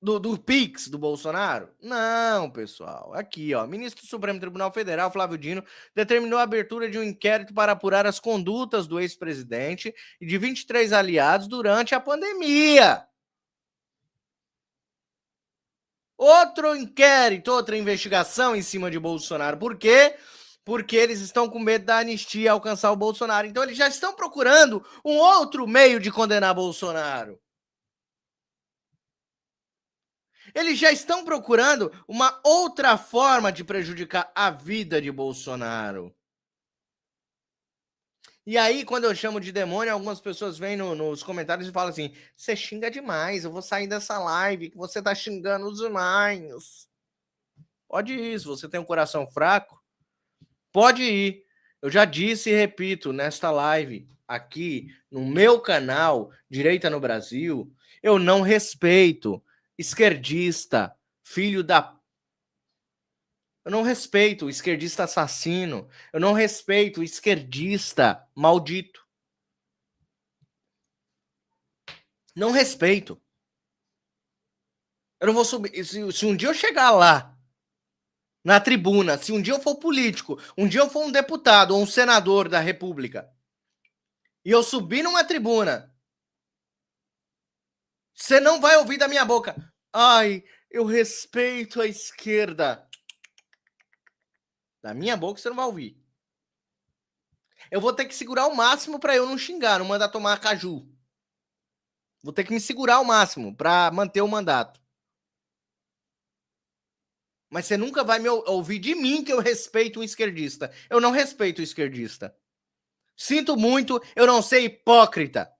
do Pix do Bolsonaro? Não, pessoal. Aqui, ó. Ministro do Supremo Tribunal Federal, Flávio Dino, determinou a abertura de um inquérito para apurar as condutas do ex-presidente e de 23 aliados durante a pandemia. Outro inquérito, outra investigação em cima de Bolsonaro. Por quê? Porque eles estão com medo da anistia alcançar o Bolsonaro. Então eles já estão procurando um outro meio de condenar Bolsonaro. Eles já estão procurando uma outra forma de prejudicar a vida de Bolsonaro. E aí, quando eu chamo de demônio, algumas pessoas vêm nos comentários e falam assim: você xinga demais, eu vou sair dessa live que você tá xingando demais. Pode ir, se você tem um coração fraco, pode ir. Eu já disse e repito nesta live, aqui no meu canal, Direita no Brasil, eu não respeito esquerdista, filho da... Eu não respeito o esquerdista assassino. Eu não respeito o esquerdista maldito. Não respeito. Eu não vou subir... Se um dia eu chegar lá, na tribuna, se um dia eu for político, um dia eu for um deputado ou um senador da República, e eu subir numa tribuna, você não vai ouvir da minha boca: ai, eu respeito a esquerda. Da minha boca você não vai ouvir. Eu vou ter que segurar o máximo para eu não xingar, não mandar tomar caju. Vou ter que me segurar ao máximo para manter o mandato. Mas você nunca vai me ouvir de mim que eu respeito um esquerdista. Eu não respeito o esquerdista. Sinto muito, eu não ser hipócrita.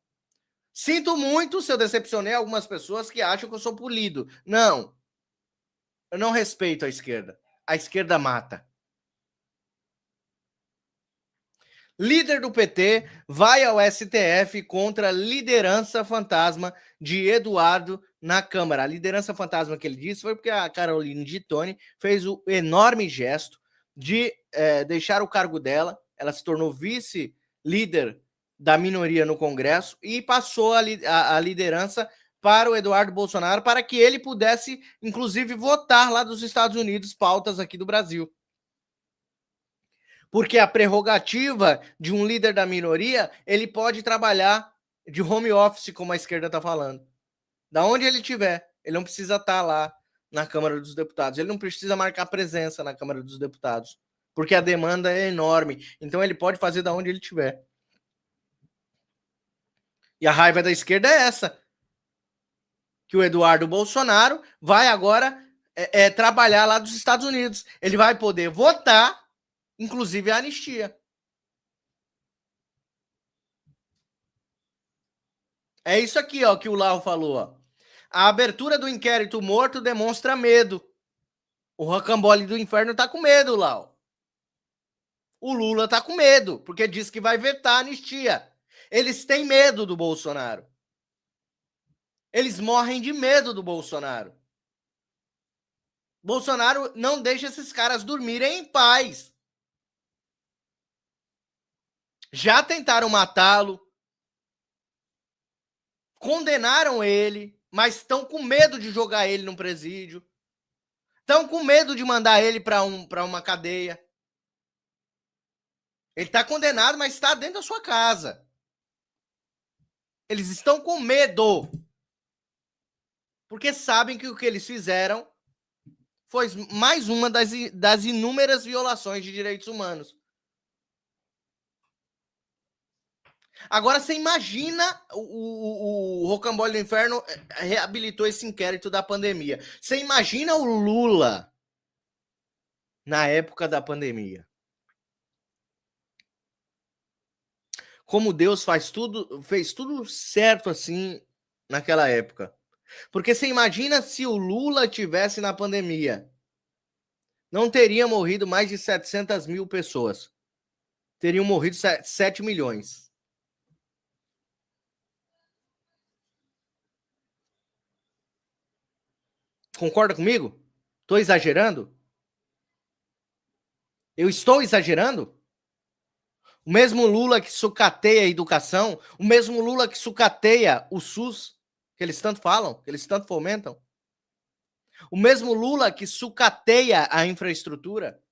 Sinto muito se eu decepcionei algumas pessoas que acham que eu sou polido. Não. Eu não respeito a esquerda. A esquerda mata. Líder do PT vai ao STF contra a liderança fantasma de Eduardo na Câmara. A liderança fantasma que ele disse foi porque a Caroline Gittoni fez o enorme gesto de deixar o cargo dela. Ela se tornou vice-líder da minoria no Congresso e passou a liderança para o Eduardo Bolsonaro para que ele pudesse, inclusive, votar lá dos Estados Unidos pautas aqui do Brasil. Porque a prerrogativa de um líder da minoria, ele pode trabalhar de home office, como a esquerda está falando. Da onde ele estiver, ele não precisa estar lá na Câmara dos Deputados. Ele não precisa marcar presença na Câmara dos Deputados, porque a demanda é enorme. Então ele pode fazer da onde ele estiver. E a raiva da esquerda é essa. Que o Eduardo Bolsonaro vai agora trabalhar lá dos Estados Unidos. Ele vai poder votar, inclusive a anistia. É isso aqui, ó, que o Lau falou. Ó. A abertura do inquérito morto demonstra medo. O rocambole do inferno tá com medo, Lau. O Lula tá com medo, porque diz que vai vetar a anistia. Eles têm medo do Bolsonaro. Eles morrem de medo do Bolsonaro. Bolsonaro não deixa esses caras dormirem em paz. Já tentaram matá-lo, condenaram ele, mas estão com medo de jogar ele num presídio. Estão com medo de mandar ele para uma cadeia. Ele está condenado, mas está dentro da sua casa. Eles estão com medo. Porque sabem que o que eles fizeram foi mais uma das inúmeras violações de direitos humanos. Agora, você imagina o Rocambole do Inferno reabilitou esse inquérito da pandemia. Você imagina o Lula na época da pandemia. Como Deus fez tudo certo assim naquela época. Porque você imagina se o Lula tivesse na pandemia. Não teria morrido mais de 700 mil pessoas. Teriam morrido 7 milhões. Concorda comigo? Estou exagerando? Eu estou exagerando? O mesmo Lula que sucateia a educação, o mesmo Lula que sucateia o SUS, que eles tanto falam, que eles tanto fomentam. O mesmo Lula que sucateia a infraestrutura.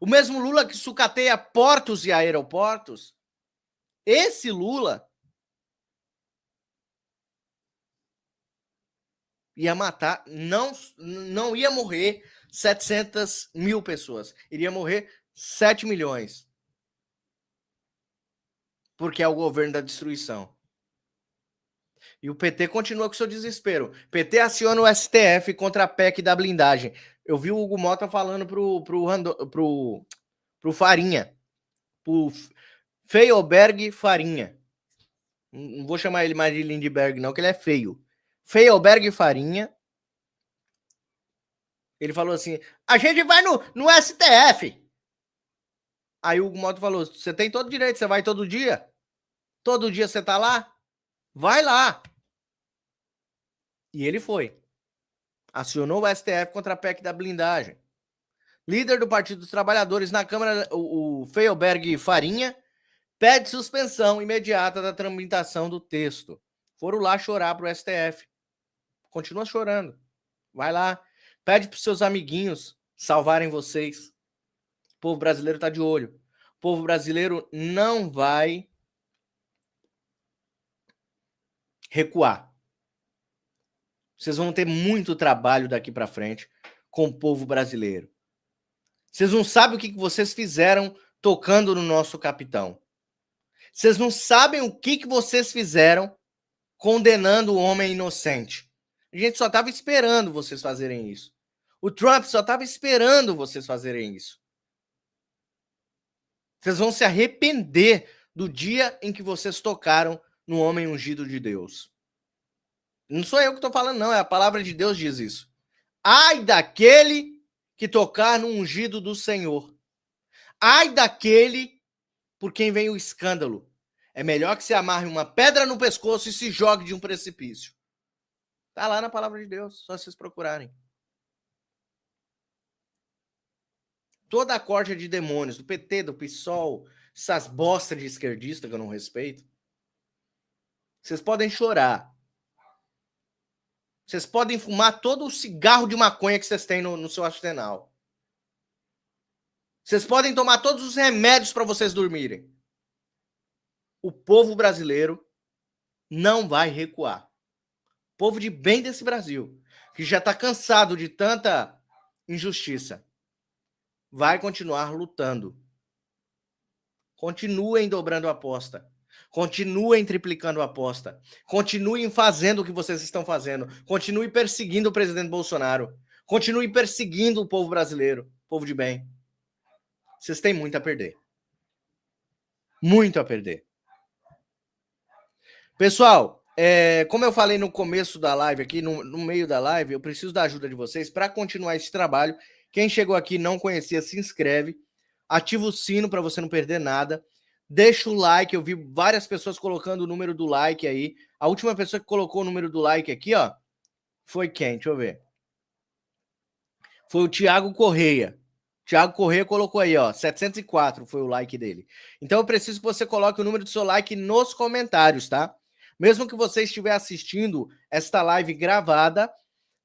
O mesmo Lula que sucateia portos e aeroportos. Esse Lula ia matar, não ia morrer 700 mil pessoas. Iria morrer 7 milhões. Porque é o governo da destruição. E o PT continua com seu desespero. PT aciona o STF contra a PEC da blindagem. Eu vi o Hugo Mota falando pro Farinha. Pro Feioberg Farinha. Não vou chamar ele mais de Lindbergh, não, que ele é feio. Feioberg Farinha. Ele falou assim, a gente vai no STF. Aí o Hugo Mota falou, você tem todo direito, você vai todo dia? Todo dia você tá lá? Vai lá. E ele foi. Acionou o STF contra a PEC da blindagem. Líder do Partido dos Trabalhadores na Câmara, o Feioberg Farinha, pede suspensão imediata da tramitação do texto. Foram lá chorar pro STF. Continua chorando. Vai lá. Pede pros seus amiguinhos salvarem vocês. O povo brasileiro tá de olho. O povo brasileiro não vai recuar. Vocês vão ter muito trabalho daqui para frente com o povo brasileiro. Vocês não sabem o que vocês fizeram tocando no nosso capitão. Vocês não sabem o que vocês fizeram condenando o homem inocente. A gente só estava esperando vocês fazerem isso. O Trump só estava esperando vocês fazerem isso. Vocês vão se arrepender do dia em que vocês tocaram no homem ungido de Deus. Não sou eu que estou falando, não. É a palavra de Deus diz isso. Ai daquele que tocar no ungido do Senhor. Ai daquele por quem vem o escândalo. É melhor que se amarre uma pedra no pescoço e se jogue de um precipício. Está lá na palavra de Deus, só vocês procurarem. Toda a corte de demônios, do PT, do PSOL, essas bostas de esquerdista que eu não respeito. Vocês podem chorar. Vocês podem fumar todo o cigarro de maconha que vocês têm no seu arsenal. Vocês podem tomar todos os remédios para vocês dormirem. O povo brasileiro não vai recuar. O povo de bem desse Brasil, que já está cansado de tanta injustiça, vai continuar lutando. Continuem dobrando a aposta. Continuem triplicando a aposta. Continuem fazendo o que vocês estão fazendo. Continuem perseguindo o presidente Bolsonaro. Continuem perseguindo o povo brasileiro, povo de bem. Vocês têm muito a perder. Muito a perder. Pessoal, como eu falei no começo da live aqui, no meio da live, eu preciso da ajuda de vocês para continuar esse trabalho. Quem chegou aqui e não conhecia, se inscreve. Ativa o sino para você não perder nada. Deixa o like, eu vi várias pessoas colocando o número do like aí. A última pessoa que colocou o número do like aqui, ó, foi quem? Deixa eu ver. Foi o Thiago Correia. Thiago Correia colocou aí, ó, 704 foi o like dele. Então eu preciso que você coloque o número do seu like nos comentários, tá? Mesmo que você estiver assistindo esta live gravada,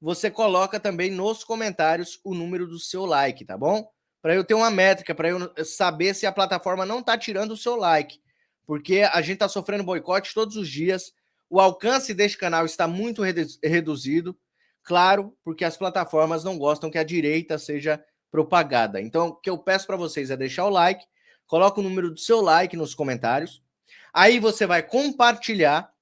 você coloca também nos comentários o número do seu like, tá bom? Para eu ter uma métrica, para eu saber se a plataforma não está tirando o seu like. Porque a gente está sofrendo boicote todos os dias. O alcance deste canal está muito reduzido. Claro, porque as plataformas não gostam que a direita seja propagada. Então, o que eu peço para vocês é deixar o like, coloca o número do seu like nos comentários. Aí você vai compartilhar.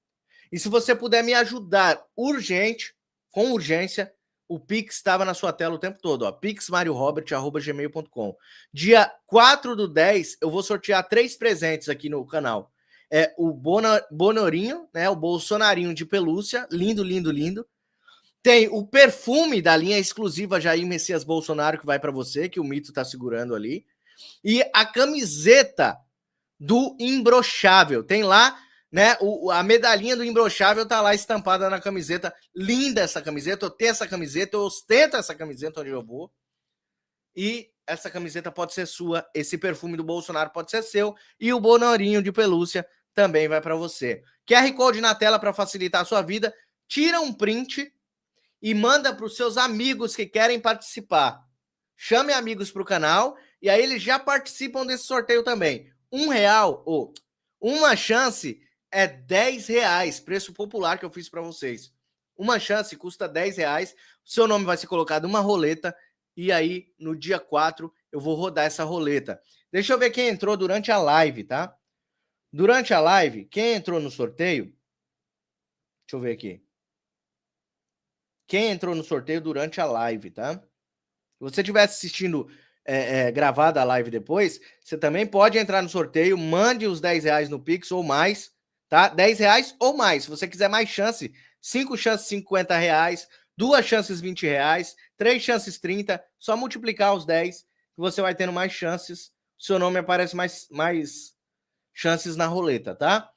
E se você puder me ajudar com urgência, o Pix estava na sua tela o tempo todo, ó, pixmariorobert@gmail.com. Dia 4/10, eu vou sortear 3 presentes aqui no canal. O Bonorinho, né, o Bolsonarinho de pelúcia, lindo, lindo, lindo. Tem o perfume da linha exclusiva Jair Messias Bolsonaro, que vai para você, que o Mito tá segurando ali. E a camiseta do Imbrochável. Tem lá, né? A medalhinha do Imbrochável tá lá estampada na camiseta. Linda essa camiseta. Eu tenho essa camiseta, eu ostento essa camiseta onde eu vou. E essa camiseta pode ser sua. Esse perfume do Bolsonaro pode ser seu. E o Bonorinho de pelúcia também vai para você. QR Code na tela para facilitar a sua vida. tira um print e manda para os seus amigos que querem participar. Chame amigos para o canal e aí eles já participam desse sorteio também. R$1 ou uma chance é R$10, preço popular que eu fiz para vocês. Uma chance custa R$10, o seu nome vai ser colocado numa roleta e aí no dia 4 eu vou rodar essa roleta. Deixa eu ver quem entrou durante a live, tá? Durante a live, quem entrou no sorteio? Deixa eu ver aqui. Quem entrou no sorteio durante a live, tá? Se você estiver assistindo gravada a live depois, você também pode entrar no sorteio, mande os R$10 no Pix ou mais, tá? R$10 ou mais. Se você quiser mais chance, 5 chances R$50, 2 chances R$20, 3 chances 30, só multiplicar os 10 que você vai tendo mais chances. O seu nome aparece mais chances na roleta, tá?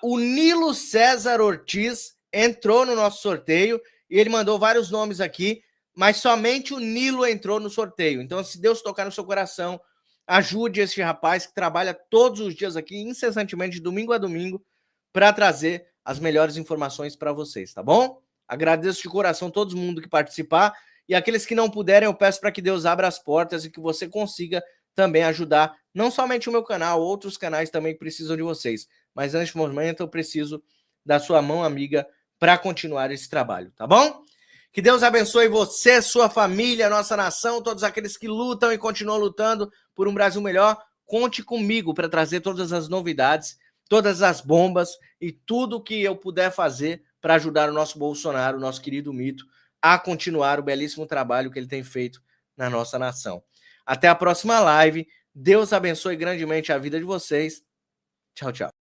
O Nilo César Ortiz entrou no nosso sorteio e ele mandou vários nomes aqui, mas somente o Nilo entrou no sorteio. Então, se Deus tocar no seu coração, ajude esse rapaz que trabalha todos os dias aqui, incessantemente, de domingo a domingo, para trazer as melhores informações para vocês, tá bom? Agradeço de coração todo mundo que participar e aqueles que não puderem, eu peço para que Deus abra as portas e que você consiga também ajudar, não somente o meu canal, outros canais também precisam de vocês. Mas neste momento eu preciso da sua mão amiga para continuar esse trabalho, tá bom? Que Deus abençoe você, sua família, nossa nação, todos aqueles que lutam e continuam lutando por um Brasil melhor. Conte comigo para trazer todas as novidades, todas as bombas e tudo que eu puder fazer para ajudar o nosso Bolsonaro, o nosso querido mito, a continuar o belíssimo trabalho que ele tem feito na nossa nação. Até a próxima live. Deus abençoe grandemente a vida de vocês. Tchau, tchau.